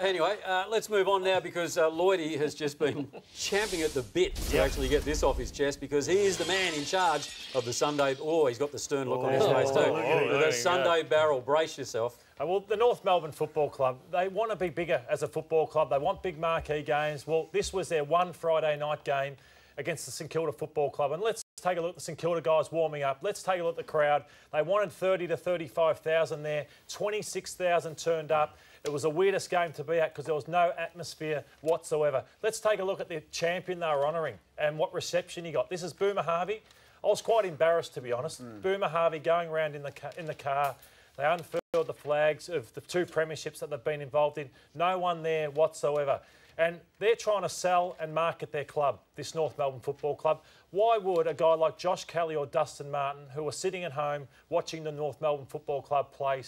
Anyway, let's move on now because Lloydie has just been champing at the bit to actually get this off his chest because he is the man in charge of the Sunday... Oh, he's got the stern look on his face too. The Sunday Barrel. Brace yourself. Well, the North Melbourne Football Club, they want to be bigger as a football club. They want big marquee games. Well, this was their one Friday night game against the St Kilda Football Club. And let's take a look at the St Kilda guys warming up. Let's take a look at the crowd. They wanted 30 to 35,000 there. 26,000 turned up. It was the weirdest game to be at because there was no atmosphere whatsoever. Let's take a look at the champion they were honouring and what reception he got. This is Boomer Harvey. I was quite embarrassed, to be honest. Boomer Harvey going around in the car. They unfurled the flags of the 2 premierships that they've been involved in. No one there whatsoever. And they're trying to sell and market their club, this North Melbourne Football Club. Why would a guy like Josh Kelly or Dustin Martin, who are sitting at home watching the North Melbourne Football Club play,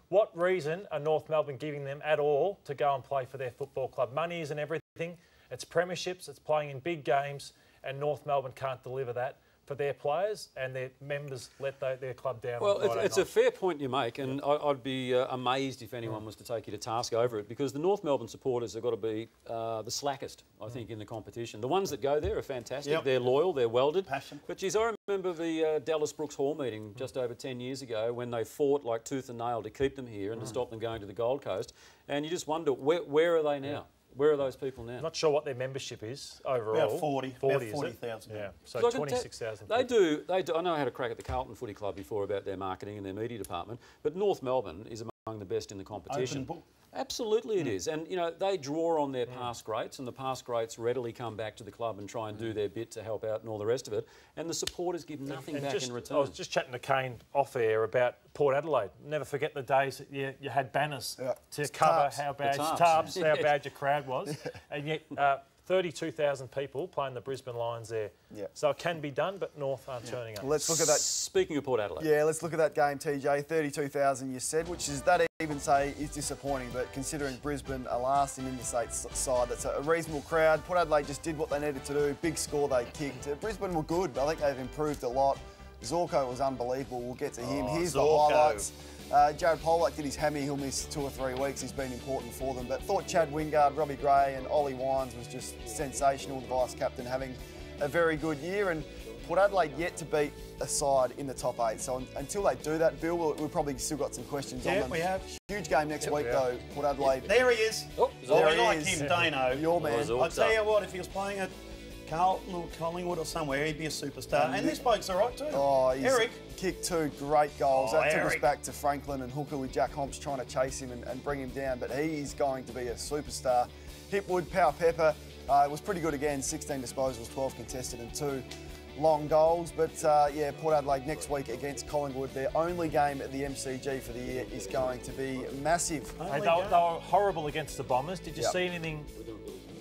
what reason are North Melbourne giving them at all to go and play for their football club? Money isn't everything. It's premierships, it's playing in big games, and North Melbourne can't deliver that for their players, and their members let their club down. Well, it's a fair point you make, and I'd be amazed if anyone was to take you to task over it, because the North Melbourne supporters have got to be the slackest, I think, in the competition. The ones that go there are fantastic. Yep. They're loyal, they're welded. Passion. But geez, I remember the Dallas Brooks Hall meeting just over 10 years ago when they fought like tooth and nail to keep them here and to stop them going to the Gold Coast. And you just wonder, where are they now? Yeah. Where are those people now? Not sure what their membership is overall. About 40,000. Yeah, so 26,000. They do. I know I had a crack at the Carlton Footy Club before about their marketing and their media department, but North Melbourne is among the best in the competition. Open book. Absolutely it is. And, you know, they draw on their past greats, and the past greats readily come back to the club and try and do their bit to help out and all the rest of it. And the supporters give nothing back in return. I was just chatting to Kane off air about Port Adelaide. Never forget the days that you had banners to cover how bad your crowd was. And yet 32,000 people playing the Brisbane Lions there. Yeah. So it can be done, but North aren't turning up. Let's look at that. Speaking of Port Adelaide. Yeah, let's look at that game, TJ. 32,000 you said, which is, that even say is disappointing, but considering Brisbane are last in interstate side, that's a reasonable crowd. Port Adelaide just did what they needed to do. Big score they kicked. Brisbane were good. I think they've improved a lot. Zorko was unbelievable. We'll get to him. Here's the highlights. Jared Pollock did his hammy. He'll miss 2 or 3 weeks. He's been important for them. But thought Chad Wingard, Robbie Gray and Ollie Wines was just sensational. The vice-captain having a very good year. And Port Adelaide yet to beat a side in the top 8. So until they do that, Bill, we've probably still got some questions on them. We have. Huge game next week, though, Port Adelaide. There he is. Oh, there he like him, Dano. Your man. I'll tell you what, if he was playing at Carlton or Collingwood or somewhere, he'd be a superstar. And this bloke's all right too. Oh, Eric. Kicked 2 great goals. That took us back to Franklin and Hooker with Jack Homps trying to chase him and bring him down. But he's going to be a superstar. Hipwood, Power Pepper, was pretty good again. 16 disposals, 12 contested and 2 long goals. But yeah, Port Adelaide next week against Collingwood. Their only game at the MCG for the year is going to be massive. Hey, they were horrible against the Bombers. Did you see anything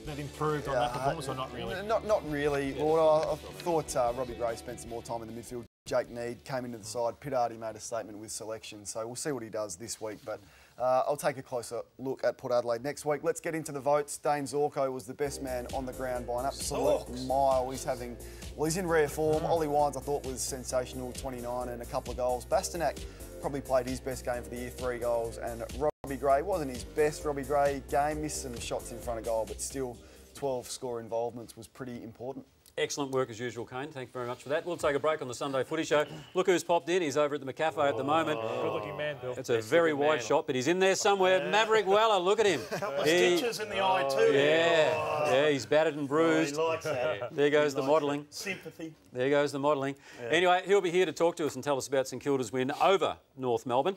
that improved on that performance, or not really? Not really. Well, I thought Robbie Gray spent some more time in the midfield. Jake Need came into the side. Pittardi made a statement with selection, so we'll see what he does this week. But I'll take a closer look at Port Adelaide next week. Let's get into the votes. Dane Zorko was the best man on the ground by an absolute mile. He's in rare form. Ollie Wines, I thought, was sensational, 29 and a couple of goals. Bastanak probably played his best game for the year, 3 goals. And Robbie Gray wasn't his best Robbie Gray game, missed some shots in front of goal, but still 12 score involvements was pretty important. Excellent work as usual, Kane. Thank you very much for that. We'll take a break on the Sunday Footy Show. Look who's popped in. He's over at the McCafe at the moment. Good-looking man, Bill. It's a very wide shot, but he's in there somewhere. Maverick Weller, look at him. A couple of stitches in the eye too. Yeah, he's battered and bruised. He likes that. There goes the modelling. Sympathy. There goes the modelling. Anyway, he'll be here to talk to us and tell us about St Kilda's win over North Melbourne.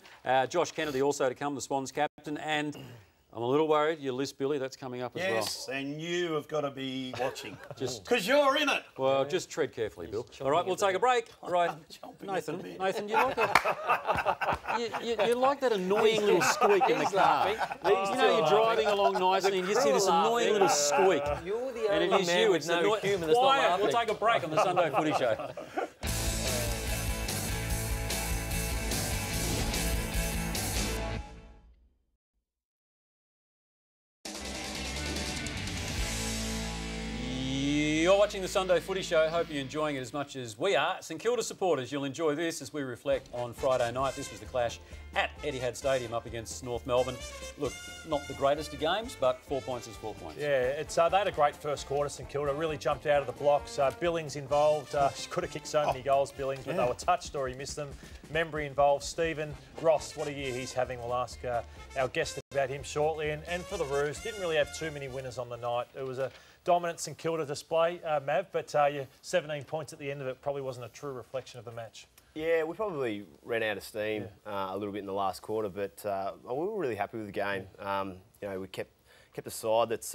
Josh Kennedy also to come, the Swans captain, and I'm a little worried. Your list, Billy, that's coming up as well. Yes, and you have got to be watching. Because you're in it. Well, just tread carefully, Bill. All right, we'll take a break. Right, Nathan, you like you like that annoying little squeak in the car. You know, you're driving along nicely and you just hear this annoying little squeak. You're the and only it is man you. with It's no humour that's not quiet. laughing. We'll take a break on the Sunday Footy Show. You're watching the Sunday Footy Show. Hope you're enjoying it as much as we are. St Kilda supporters, you'll enjoy this as we reflect on Friday night. This was the clash at Etihad Stadium up against North Melbourne. Look, not the greatest of games, but 4 points is 4 points. Yeah, they had a great first quarter, St Kilda. Really jumped out of the blocks. Billings involved. Could have kicked so many goals, Billings, but they were touched or he missed them. Membry involved. Stephen Ross, what a year he's having. We'll ask our guest about him shortly. And for the Roos, didn't really have too many winners on the night. It was a dominant St Kilda display, Mav, but your 17 points at the end of it probably wasn't a true reflection of the match. Yeah, we probably ran out of steam a little bit in the last quarter, but we were really happy with the game. You know, we kept a side that's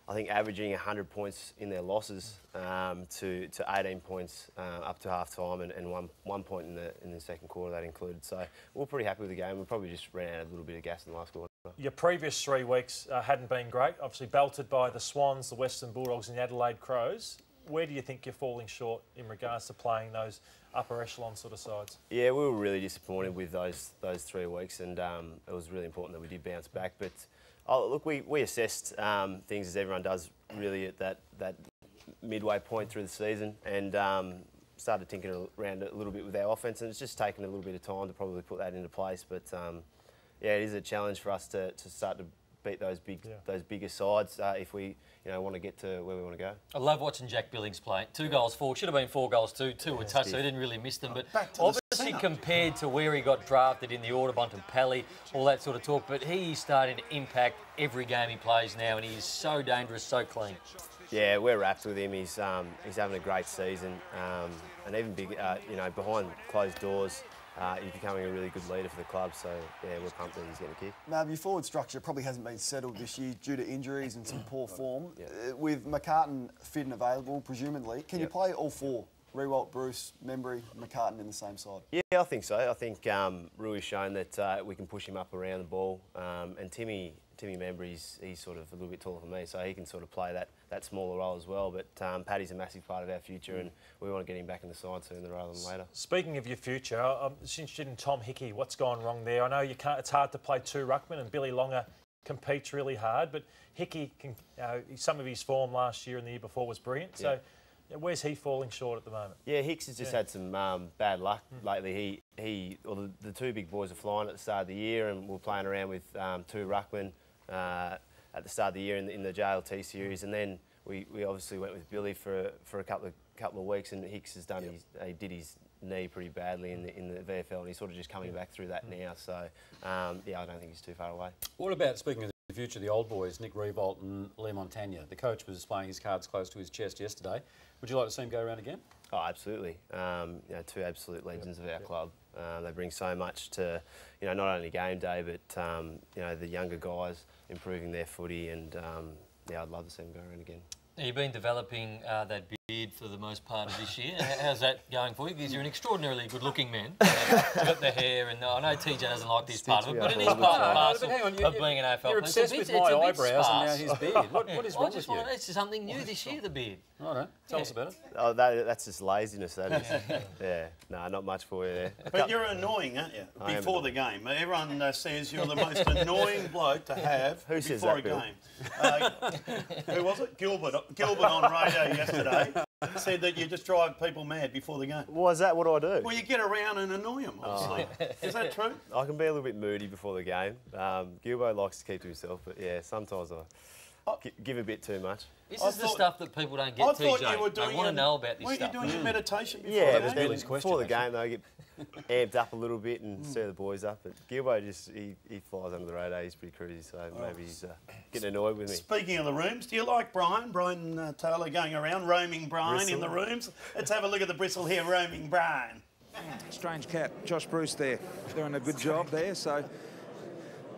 I think averaging 100 points in their losses to 18 points up to half time and one point in the second quarter that included. So we're pretty happy with the game. We probably just ran out a little bit of gas in the last quarter. Your previous 3 weeks hadn't been great. Obviously belted by the Swans, the Western Bulldogs and the Adelaide Crows. Where do you think you're falling short in regards to playing those upper echelon sort of sides? Yeah, we were really disappointed with those 3 weeks, and it was really important that we did bounce back. But look, we assessed things as everyone does really at that midway point through the season, and started tinkering around a little bit with our offence, and it's just taken a little bit of time to probably put that into place. But yeah, it is a challenge for us to start to beat those bigger sides if we want to get to where we want to go. I love watching Jack Billings play. 2 goals, 4. Should have been 4 goals too. 2 were touched, so he didn't really miss them. But obviously compared to where he got drafted in the Audubon and Pally, all that sort of talk. But he's starting to impact every game he plays now, and he's so dangerous, so clean. Yeah, we're wrapped with him. He's having a great season, and even big, behind closed doors. He's becoming a really good leader for the club, so yeah, we're pumped that he's getting a kick. Now, your forward structure probably hasn't been settled this year due to injuries and some poor form. With McCartan fit and available, presumably, can you play all 4? Rewalt, Bruce, Membry, McCartan in the same side? Yeah, I think so. I think Rui's shown that we can push him up around the ball, and Timmy Membry, he's sort of a little bit taller than me, so he can sort of play that smaller role as well. But Paddy's a massive part of our future, and we want to get him back in the side sooner rather than later. Speaking of your future, I'm just interested in Tom Hickey. What's gone wrong there? I know you can't. It's hard to play 2 ruckmen, and Billy Longer competes really hard. But Hickey, some of his form last year and the year before was brilliant. So where's he falling short at the moment? Yeah, Hicks has just had some bad luck lately. The 2 big boys are flying at the start of the year, and we're playing around with 2 ruckmen at the start of the year in the JLT series, and then we obviously went with Billy for a couple of weeks, and Hicks has done he did his knee pretty badly in the VFL, and he's sort of just coming back through that now. So yeah, I don't think he's too far away. What about, speaking of the future, the old boys, Nick Rewalt and Lee Montagna? The coach was playing his cards close to his chest yesterday. Would you like to see him go around again? Oh, absolutely. 2 absolute legends of our club. They bring so much to, not only game day, but the younger guys improving their footy, and I'd love to see them go around again. You've been developing that beard for the most part of this year. How's that going for you? Because you're an extraordinarily good-looking man. You've got the hair, and I know TJ doesn't like this part of it, but it is part and parcel of being an AFL player. You're obsessed with my eyebrows and now his beard. What is wrong with you? It's something new this year, the beard. All right, tell us about it. Oh, that's just laziness, that is. Yeah, no, not much for you there. But you're annoying, aren't you? Before the game. Everyone says you're the most annoying bloke to have before a game. Who was it? Gilbert on radio yesterday said that you just drive people mad before the game. Why is that? What do I do? Well, you get around and annoy them, obviously. Is that true? I can be a little bit moody before the game. Gilbo likes to keep to himself, but yeah, sometimes I give a bit too much. This is the stuff that people don't get, TJ. They want to know about this stuff. Weren't you doing your meditation before the game? Before the game, they get amped up a little bit and stir the boys up. But Gilbo he flies under the radar. He's pretty cruisy, so maybe he's getting annoyed with me. Speaking of the rooms, do you like Brian Taylor going around, roaming Brian in the rooms? Let's have a look at the bristle here, roaming Brian. Strange cat, Josh Bruce there, doing a good job there. So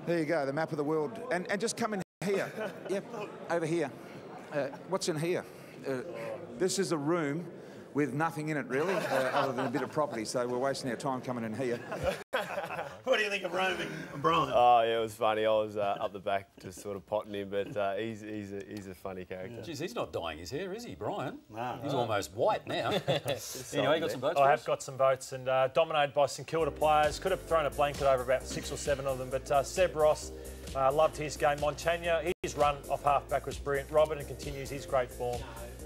there you go, the map of the world. And just come in here. Yep, over here. What's in here? This is a room with nothing in it, really, other than a bit of property. So we're wasting our time coming in here. What do you think of roaming Brian? Oh, yeah, it was funny. I was up the back just sort of potting him, but he's a funny character. Geez, he's not dyeing his hair, is he, Brian? No. He's almost white now. Anyway, you got some votes? I have got some votes, and dominated by St Kilda players. Could have thrown a blanket over about 6 or 7 of them, but Seb Ross loved his game. Montagna, his run off half-back was brilliant. Robertson continues his great form.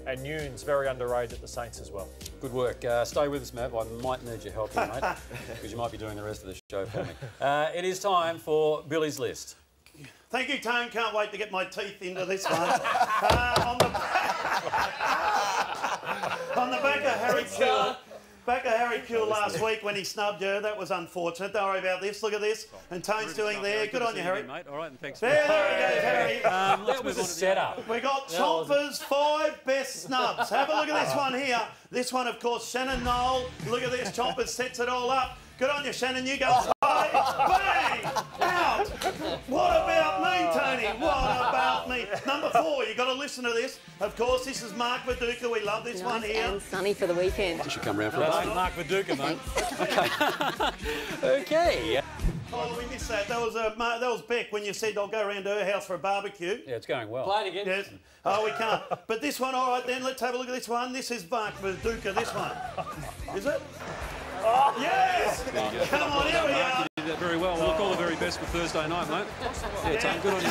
And Nunes, very underrated at the Saints as well. Good work. Stay with us, Matt. I might need your help here, mate, because you might be doing the rest of the show for me. It is time for Billy's List. Thank you, Tone. Can't wait to get my teeth into this one. On the back of Harry Kill. Back of Harry Kuehl last week when he snubbed you. That was unfortunate. Don't worry about this. Look at this. And Tone's doing there. Good on you, Harry. Mate. All right, and thanks. There he goes, Harry. That was a setup. We got Chompers' 5 best snubs. Have a look at this one here. This one, of course, Shannon Knoll. Look at this. Chompers sets it all up. Good on you, Shannon. You go play. Bang! Out. What about me, Tony? What about me? Tony. Number 4, you've got to listen to this. Of course, this is Mark Viduka. We love this one here. And sunny for the weekend. You should come round for a bite. Mark Viduka, mate. Okay. Oh, we missed that. That was Beck when you said I'll go round to her house for a barbecue. Yeah, it's going well. Play it again. Yes. Oh, we can't. But this one, all right then, let's have a look at this one. This is Mark Viduka, this one. Is it? Oh, yes! Come on, here we are. You did that very well. Look, all the very best for Thursday night, mate. Yeah, Tom, good on you.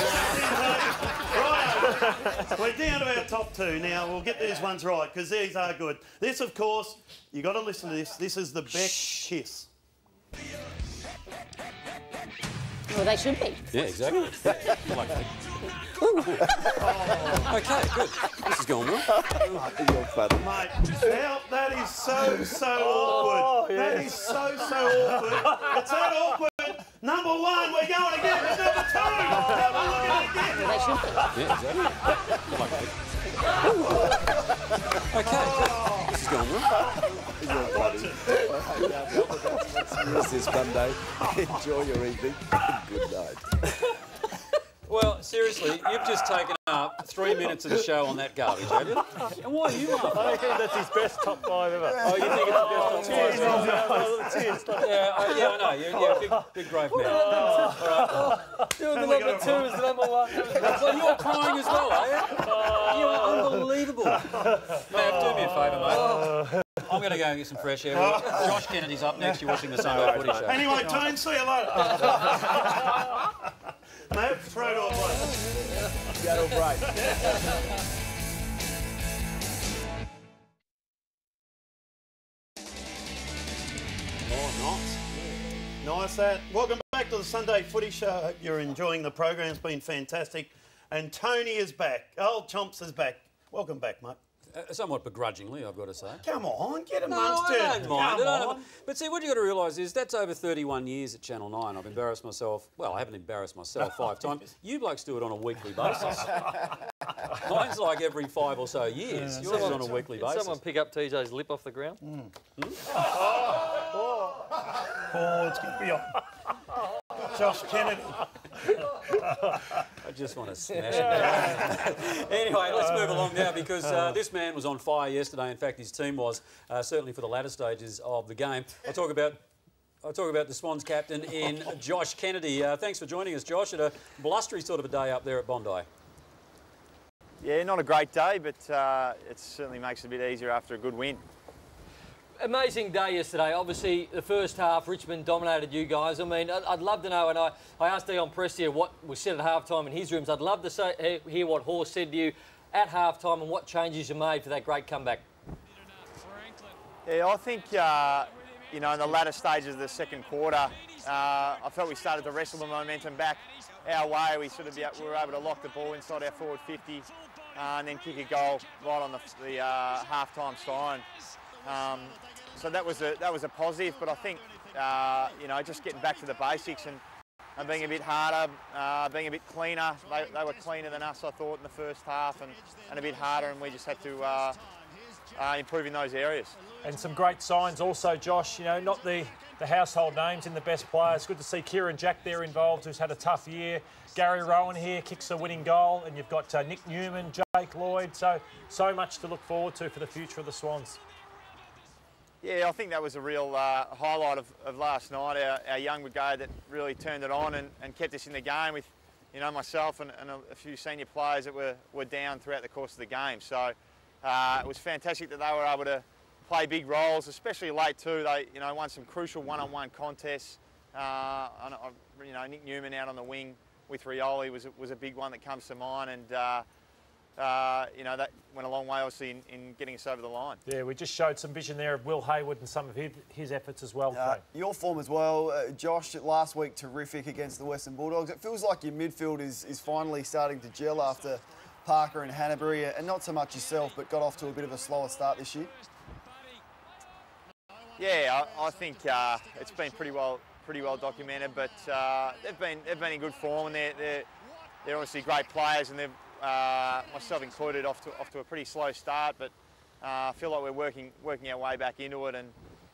Right, we're down to our top 2 now. We'll get these ones right because these are good. This, of course, you got to listen to this. This is the Beck kiss. Well, they should be. Yeah, exactly. Like that. Okay, good. This is going well. You're funny. Mate, now that is so awkward. Yes. That is so awkward. It's that awkward. Number 1, we're going again with number 2. Have a look at it again. They should be. Yeah, exactly. Like that. Okay, good. This is going well. Use this Monday. Enjoy your evening. Good night. Well, seriously, you've just taken up 3 minutes of the show on that garbage, have you? And why are you laughing? I think that's his best top 5 ever. Oh, you think it's the best top 5? Yeah, I know. You're big brave man. All right. You're the number 2 is the number 1. So you're crying as well, are you? You are unbelievable. Mav, do me a favour, mate. I'm going to go and get some fresh air. Josh Kennedy's up next. You're watching the Sunday Footy Show. Anyway, Tone, see you later. Mav, throw it all right. Go to a break. Nice that. Welcome back to the Sunday Footy Show. I hope you're enjoying the program. It's been fantastic. And Tony is back. Old Chomps is back. Welcome back, mate. Somewhat begrudgingly, I've got to say. Come on, get No, amongst it. I don't mind. Come on. But see, what you've got to realise is that's over 31 years at Channel 9. I've embarrassed myself. Well, I haven't embarrassed myself 5 times. You blokes do it on a weekly basis. Mine's like every 5 or so years. Yours is on a weekly basis. Did someone pick up TJ's lip off the ground? Oh, it's going to be on. Josh Kennedy. I just want to smash it. Anyway, let's move along now because this man was on fire yesterday. In fact, his team was, certainly for the latter stages of the game. I'll talk about the Swans captain in Josh Kennedy. Thanks for joining us, Josh, at a blustery sort of a day up there at Bondi. Yeah, not a great day, but it certainly makes it a bit easier after a good win. Amazing day yesterday. Obviously, the first half, Richmond dominated you guys. I mean, I'd love to know, and I asked Dion Prestia what was said at halftime in his rooms. I'd love to hear what Horse said to you at halftime and what changes you made for that great comeback. Yeah, I think, you know, in the latter stages of the second quarter, I felt we started to wrestle the momentum back our way. We were able to lock the ball inside our forward 50 and then kick a goal right on the half-time siren. So that was a positive, but I think you know, just getting back to the basics and being a bit harder, being a bit cleaner. They were cleaner than us, I thought, in the first half, and a bit harder, and we just had to improve in those areas. And some great signs also, Josh. You know, not the household names in the best players. Good to see Kieran Jack there involved, who's had a tough year. Gary Rowan here kicks the winning goal, and you've got Nick Newman, Jake Lloyd. So much to look forward to for the future of the Swans. Yeah, I think that was a real highlight of last night, our young brigade that really turned it on and kept us in the game with, you know, myself and a few senior players that were down throughout the course of the game. So it was fantastic that they were able to play big roles, especially late too. They, you know, won some crucial one-on-one contests. And, you know, Nick Newman out on the wing with Rioli was a big one that comes to mind, and you know, that went a long way, obviously, in getting us over the line. Yeah, we just showed some vision there of Will Hayward and some of his efforts as well. Your form as well, Josh, last week terrific against the Western Bulldogs. It feels like your midfield is finally starting to gel after Parker and Hanbury, and not so much yourself, but got off to a bit of a slower start this year. Yeah, I think it's been pretty well documented, but they've been in good form, and they're obviously great players, and they've myself included, off to a pretty slow start, but I feel like we're working our way back into it, and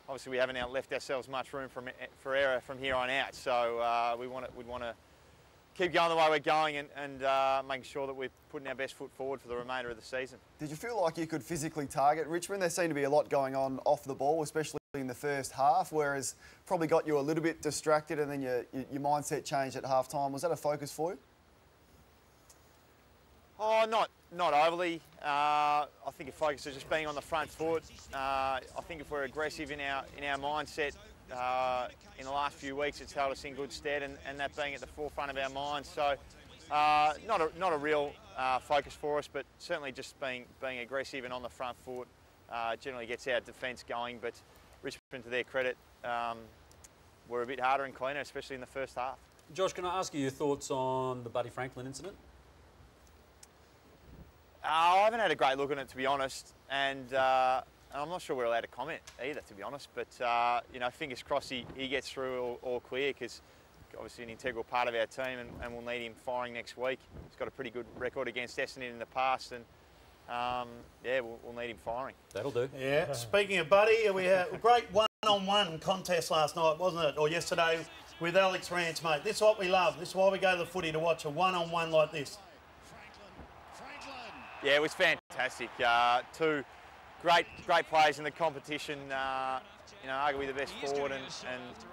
obviously we haven't left ourselves much room for error from here on out. So we'd want to keep going the way we're going and making sure that we're putting our best foot forward for the remainder of the season. Did you feel like you could physically target Richmond? There seemed to be a lot going on off the ball, especially in the first half, whereas probably got you a little bit distracted and then your mindset changed at half-time. Was that a focus for you? Oh, not overly. I think a focus is just being on the front foot. I think if we're aggressive in our mindset, in the last few weeks, it's held us in good stead, and that being at the forefront of our minds. So, not a real focus for us, but certainly just being aggressive and on the front foot generally gets our defence going. But Richmond, to their credit, were a bit harder and cleaner, especially in the first half. Josh, can I ask you your thoughts on the Buddy Franklin incident? I haven't had a great look at it, to be honest, and I'm not sure we're allowed to comment either, to be honest. But you know, fingers crossed he gets through all clear, because obviously an integral part of our team, and we'll need him firing next week. He's got a pretty good record against Essendon in the past, and yeah, we'll need him firing. That'll do. Yeah. Speaking of Buddy, we had a great one-on-one contest last night, wasn't it, or yesterday, with Alex Rance, mate. This is what we love. This is why we go to the footy, to watch a one-on-one like this. Yeah, it was fantastic. Two great players in the competition. You know, arguably the best forward and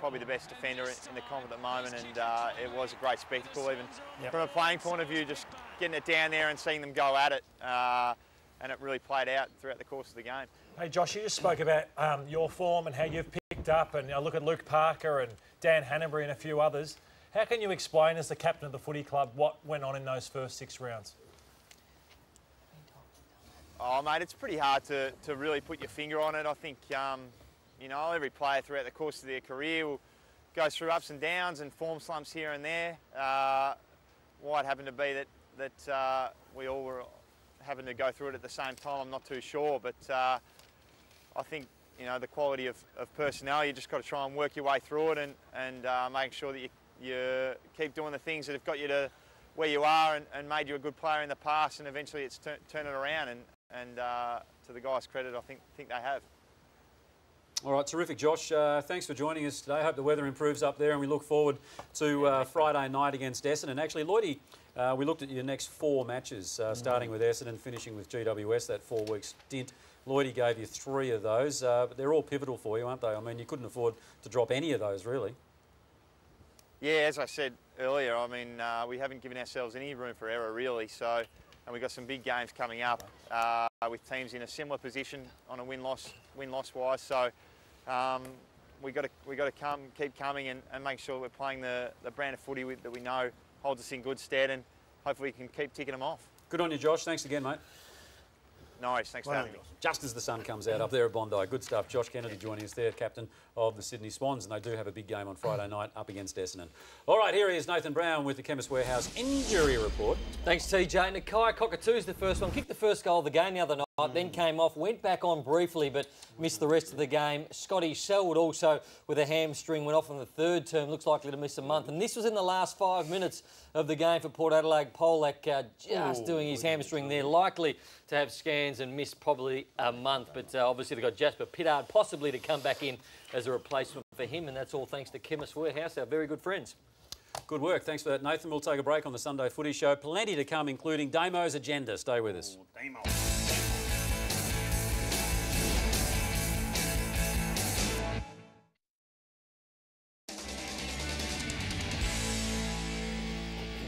probably the best defender in the comp at the moment. And it was a great spectacle, even from a playing point of view, just getting it down there and seeing them go at it. And it really played out throughout the course of the game. Hey, Josh, you just spoke about your form and how you've picked up, and I look at Luke Parker and Dan Hanbury and a few others. How can you explain, as the captain of the footy club, what went on in those first 6 rounds? Oh, mate, it's pretty hard to really put your finger on it. I think, you know, every player throughout the course of their career will go through ups and downs and form slumps here and there. Why it happened to be that we all were having to go through it at the same time, I'm not too sure. But I think, you know, the quality of personnel, you just got to try and work your way through it and make sure that you keep doing the things that have got you to where you are and made you a good player in the past, and eventually it's turned it around. And to the guys' credit, I think they have. All right, terrific, Josh. Thanks for joining us today. I hope the weather improves up there, and we look forward to Friday night against Essendon. Actually, Lloydie, we looked at your next 4 matches, starting with Essendon, finishing with GWS, that 4-week stint. Lloydie gave you 3 of those, but they're all pivotal for you, aren't they? I mean, you couldn't afford to drop any of those, really. Yeah, as I said earlier, I mean, we haven't given ourselves any room for error, really. So, and we've got some big games coming up with teams in a similar position on a win-loss wise. So, we got to keep coming and make sure we're playing the brand of footy that we know holds us in good stead, and hopefully we can keep ticking them off. Good on you, Josh. Thanks again, mate. No worries, thanks for having me. Just as the sun comes out up there at Bondi. Good stuff. Josh Kennedy joining us there, captain of the Sydney Swans, and they do have a big game on Friday night up against Essendon. All right, here he is, Nathan Brown, with the Chemist Warehouse injury report. Thanks, TJ. Nakai Cockatoo's the first one. Kicked the first goal of the game the other night, then came off, went back on briefly, but missed the rest of the game. Scotty Selwood also with a hamstring, went off on the 3rd term, looks likely to miss a month. And this was in the last 5 minutes of the game for Port Adelaide. Polak just doing his hamstring there, likely to have scans and miss probably a month. But obviously they've got Jasper Pittard possibly to come back in as a replacement for him, and that's all thanks to Chemist Warehouse, our very good friends. Good work. Thanks for that, Nathan. We'll take a break on the Sunday Footy Show. Plenty to come, including Damo's agenda. Stay with us. Damo.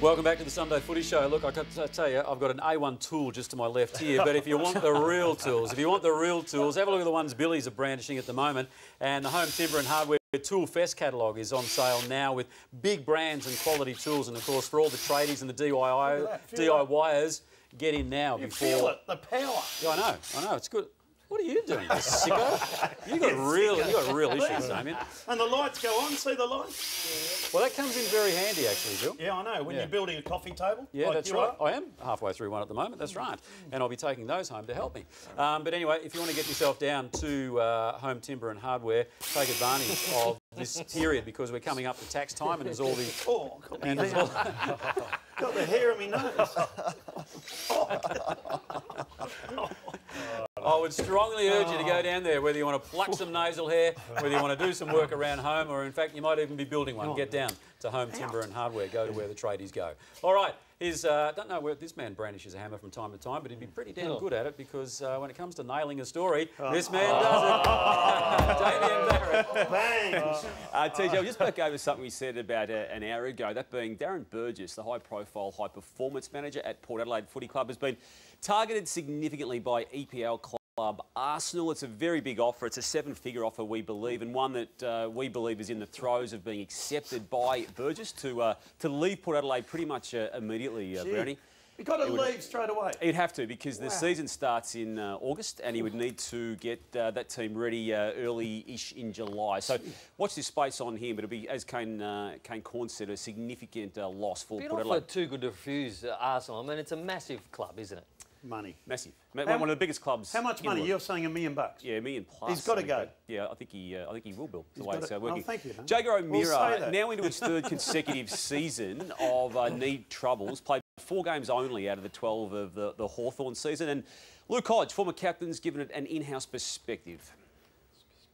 Welcome back to the Sunday Footy Show. Look, I tell you, I've got an A1 tool just to my left here, but if you want the real tools, have a look at the ones Billy's are brandishing at the moment. And the Home Timber and Hardware Tool Fest catalogue is on sale now with big brands and quality tools. And, of course, for all the tradies and the DIYers, get in now before... Feel it, the power. Yeah, I know, it's good. What are you doing, you sicko? You got real issues, Damien. And the lights go on. See the lights? Well, that comes in very handy, actually, Bill. Yeah, I know. When you're building a coffee table. Yeah, like that's right. I am halfway through one at the moment. That's right. And I'll be taking those home to help me. But anyway, if you want to get yourself down to Home Timber and Hardware, take advantage of this period, because we're coming up to tax time and there's all the... Oh, got the hair on my nose. Oh, would strongly urge you to go down there, whether you want to pluck some nasal hair, whether you want to do some work around home, or in fact you might even be building one. Get down to Home Timber and Hardware. Go to where the tradies go. All right. Don't know where this man brandishes a hammer from time to time, but he'd be pretty damn good at it because when it comes to nailing a story, this man does it. Damien Barrett. Bang! TJ, we just back over something we said about an hour ago, that being Darren Burgess, the high-profile, high-performance manager at Port Adelaide Footy Club, has been targeted significantly by EPL club Arsenal. It's a very big offer. It's a seven-figure offer, we believe, and one that we believe is in the throes of being accepted by Burgess to leave Port Adelaide pretty much immediately, Brownie. You've got to leave straight away. He'd have to, because the season starts in August and he would need to get that team ready early-ish in July. So watch this space on him, but it'll be, as Kane Corn said, a significant loss for Port Adelaide. Too good to refuse Arsenal. I mean, it's a massive club, isn't it? Money. Massive. One of the biggest clubs. How much money? You're saying $1 million? Yeah, $1 million plus. He's got to go. Yeah, I think he will, Bill. The way it's working. Oh, thank you. Jager O'Meara, now into his third consecutive season of knee troubles, played 4 games only out of the 12 of the Hawthorn season. And Luke Hodge, former captain's given it an in-house perspective.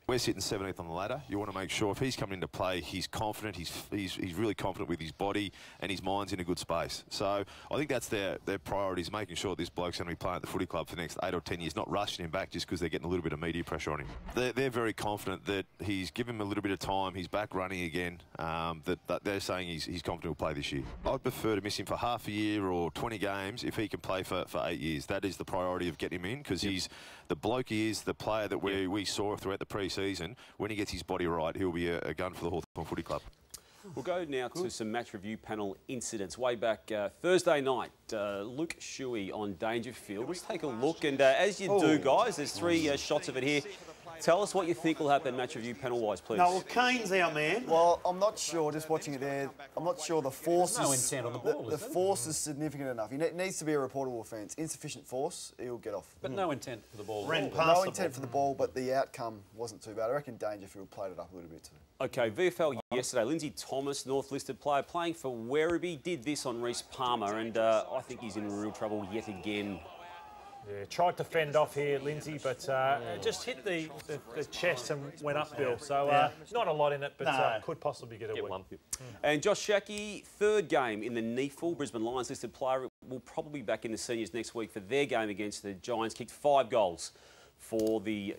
We're sitting 17th on the ladder. You want to make sure if he's coming into play, he's confident, he's really confident with his body and his mind's in a good space. So I think that's their priorities, making sure this bloke's going to be playing at the footy club for the next 8 or 10 years, not rushing him back just because they're getting a little bit of media pressure on him. They're very confident that he's given him a little bit of time, he's back running again, that they're saying he's confident he'll play this year. I'd prefer to miss him for half a year or 20 games if he can play for 8 years. That is the priority of getting him in, because he's the bloke he is, the player that we saw throughout the pre-season. When he gets his body right, he'll be a gun for the Hawthorn Footy Club. We'll go now to some match review panel incidents. Way back Thursday night, Luke Shuey on Dangerfield. Let's take a look, and as you do, guys, there's 3 shots of it here. Tell us what you think will happen match review panel-wise, please. No, well, Kane's our man. Well, I'm not sure, just watching it there, I'm not sure the force no intent on the ball, the force is significant enough. It needs to be a reportable offence. Insufficient force, he'll get off. But no intent for the ball. No intent for the ball, but the outcome wasn't too bad. I reckon Dangerfield played it up a little bit too. OK, VFL yesterday, Lindsay Thomas, North-listed player, playing for Werribee, did this on Reece Palmer, and I think he's in real trouble yet again. Yeah, tried to fend off here, Lindsay, but just hit the chest and went uphill. So not a lot in it, but could possibly get a win. And Josh Shackey, 3rd game in the NEFL, Brisbane Lions listed player, will probably be back in the seniors next week for their game against the Giants. Kicked 5 goals for the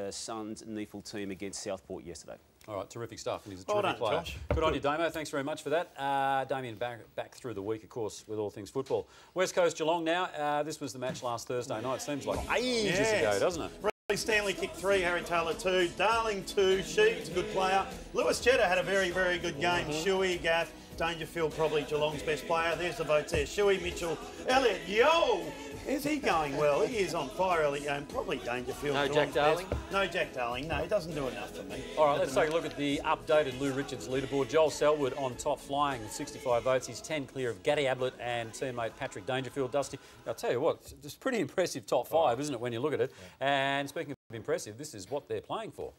Suns NEFL team against Southport yesterday. All right, terrific stuff. He's a terrific player. Josh. Good on you, Damo. Thanks very much for that. Damien back through the week, of course, with all things football. West Coast Geelong now. This was the match last Thursday night. Seems like ages ago, doesn't it? Riley Stanley kicked 3, Harry Taylor 2, Darling 2, Sheed's a good player. Lewis Jetta had a very, very good game. Shuey, Gaff, Dangerfield probably Geelong's best player. There's the votes there. Shuey, Mitchell, Elliott, is he going well? He is on fire early game. Probably Dangerfield. No Jack Darling? No Jack Darling. No, he doesn't do enough for me. All right, let's take a look at the updated Lou Richards leaderboard. Joel Selwood on top, flying with 65 votes. He's 10 clear of Gary Ablett and teammate Patrick Dangerfield. Dusty, I'll tell you what, it's pretty impressive top 5, isn't it, when you look at it? And speaking of impressive, this is what they're playing for.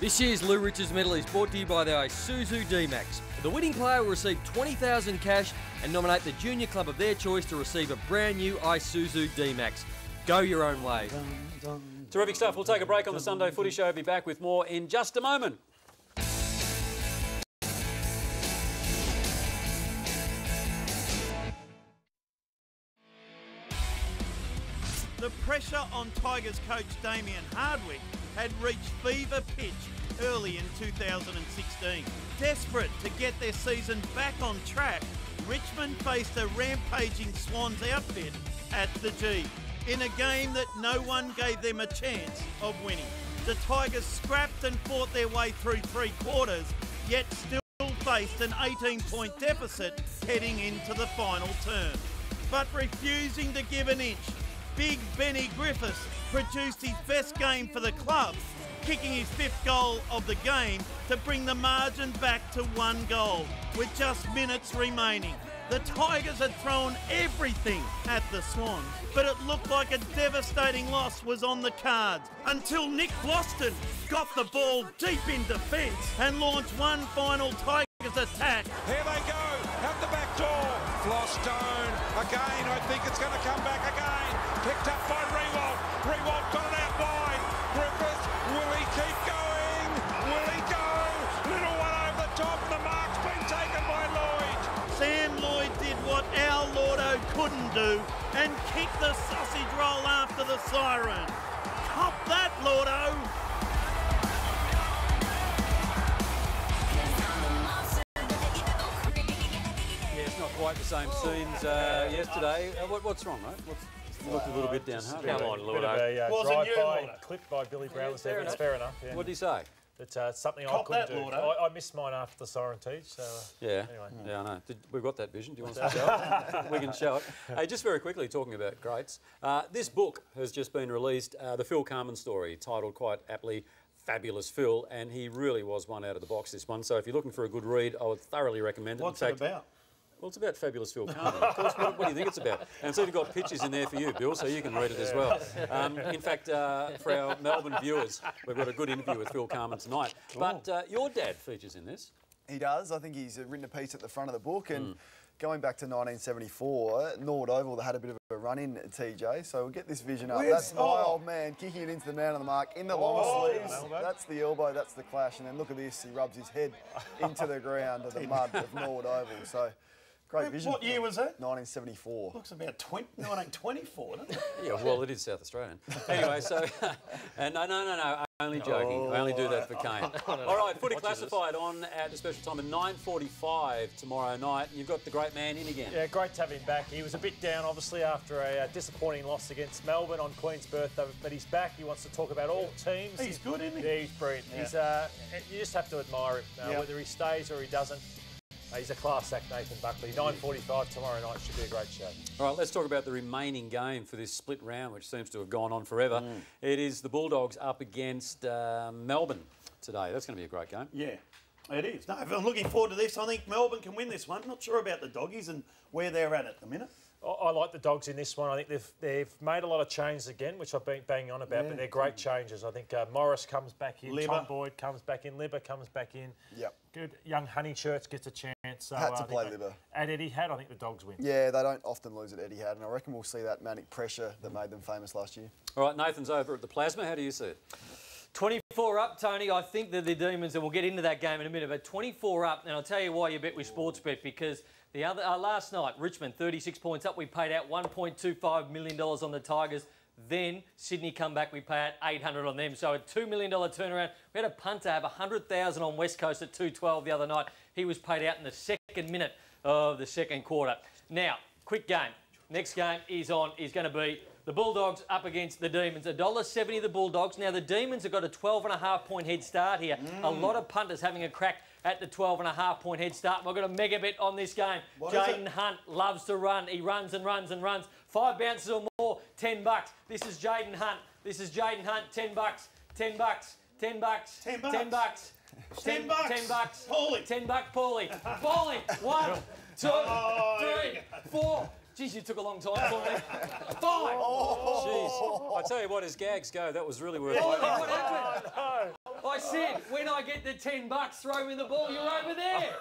This year's Lou Richards medal is brought to you by the Isuzu D-Max. The winning player will receive $20,000 cash and nominate the junior club of their choice to receive a brand new Isuzu D-Max. Go your own way. Terrific stuff. We'll take a break on the Sunday Footy Show. Be back with more in just a moment. The pressure on Tigers coach Damien Hardwick had reached fever pitch early in 2016. Desperate to get their season back on track, Richmond faced a rampaging Swans outfit at the G in a game that no one gave them a chance of winning. The Tigers scrapped and fought their way through 3 quarters, yet still faced an 18-point deficit heading into the final term. But refusing to give an inch, Big Benny Griffiths produced his best game for the club, kicking his 5th goal of the game to bring the margin back to 1 goal with just minutes remaining. The Tigers had thrown everything at the Swans, but it looked like a devastating loss was on the cards until Nick Gloston got the ball deep in defence and launched one final Tigers attack. Here they go, out the back door. Lost Stone. Again, I think it's going to come back again. Picked up by Rewalt. Rewalt got it out wide. Griffith, will he keep going? Will he go? Little one over the top. The mark's been taken by Lloyd. Sam Lloyd did what our Lordo couldn't do and kicked the sausage roll after the siren. Cop that, Lordo! Yeah, it's not quite the same scenes yesterday. What's wrong, mate? You looked a little bit downhearted. Come on, Bit of Lordo. a drive-by clip by Billy Brown was there, but it's fair enough. Yeah. What did he say? It's something I Cop couldn't that, do. Lordo. I missed mine after the siren teach, so Yeah, anyway. yeah, I know. We've got that vision. Do you want us to show it? We can show it. Hey, just very quickly, talking about greats, this book has just been released, the Phil Carman story, titled quite aptly, Fabulous Phil, and he really was one out of the box, this one. So if you're looking for a good read, I would thoroughly recommend it. What's in fact, it about? Well, it's about Fabulous Phil Carman. Of course, what do you think it's about? And so you've got pictures in there for you, Bill, so you can read it as well. In fact, for our Melbourne viewers, we've got a good interview with Phil Carman tonight. But your dad features in this. He does. I think he's written a piece at the front of the book. And going back to 1974, Norwood Oval, they had a bit of a run-in at TJ. So we'll get this vision up. That's my old man kicking it into the man on the mark in the long sleeves. That's the elbow, that's the clash. And then look at this, he rubs his head into the ground of the mud of Norwood Oval. So great vision. What year was that? 1974. Looks about 1924, doesn't it? Yeah, well, it is South Australian. Anyway, so... no, only joking. I only do that for Kane. All right, Footy Classified on at a special time at 9:45 tomorrow night. You've got the great man in again. Yeah, great to have him back. He was a bit down, obviously, after a disappointing loss against Melbourne on Queen's birthday, but he's back. He wants to talk about all teams. He's good, isn't he? Yeah, he's brilliant. Yeah. You just have to admire him, whether he stays or he doesn't. He's a class act, Nathan Buckley. 9:45 tomorrow night should be a great show. All right, let's talk about the remaining game for this split round, which seems to have gone on forever. It is the Bulldogs up against Melbourne today. That's going to be a great game. Yeah, it is. No, I'm looking forward to this. I think Melbourne can win this one. Not sure about the Doggies and where they're at the minute. I like the Dogs in this one. I think they've made a lot of changes again, which I've been banging on about, but they're great changes. I think Morris comes back in, Tom Boyd comes back in, Libba comes back in. Yep. Good. Young Honeychurch gets a chance. So, Had to play Libba. At Etihad, I think the Dogs win. Yeah, they don't often lose at Etihad, and I reckon we'll see that manic pressure that made them famous last year. All right, Nathan's over at the Plasma. How do you see it? 24 up, Tony. I think that the Demons, and we'll get into that game in a minute, but 24 up, and I'll tell you why you bet with Sportsbet, because the other last night, Richmond, 36 points up. We paid out $1.25 million on the Tigers. Then Sydney come back, we pay out $800 on them. So a $2 million turnaround. We had a punter have 100,000 on West Coast at 2.12 the other night. He was paid out in the second minute of the second quarter. Now, quick game. Next game is going to be the Bulldogs up against the Demons. $1.70 the Bulldogs. Now, the Demons have got a 12.5 point head start here. A lot of punters having a crack at the 12.5 point head start. We've got a mega bet on this game. Jaden Hunt loves to run. He runs and runs and runs. 5 bounces or more, $10. This is Jaden Hunt. This is Jaden Hunt, $10. $10. $10. $10. $10. $10. $10. Paulie. $10, Paulie. Paulie. 1, 2, 3, 4. Jeez, you took a long time, Paulie. 5. Jeez. I tell you what, as gags go, that was really worth it. Paulie, what happened? I said, when I get the $10, throw me the ball. You're over there.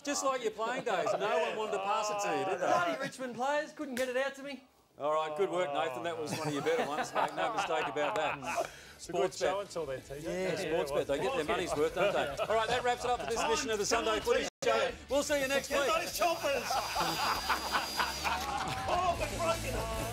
Just like your playing days, no one wanted to pass it to you, did they? Bloody Richmond players couldn't get it out to me. All right, good work, Nathan. That was one of your better ones. Make no mistake about that. Sports bet. Until then, TJ. Yeah, sports bet. They get their money's worth, don't they? All right, that wraps it up for this edition of the Sunday Footy Show. We'll see you next week. Get those choppers. Oh, we're breaking it.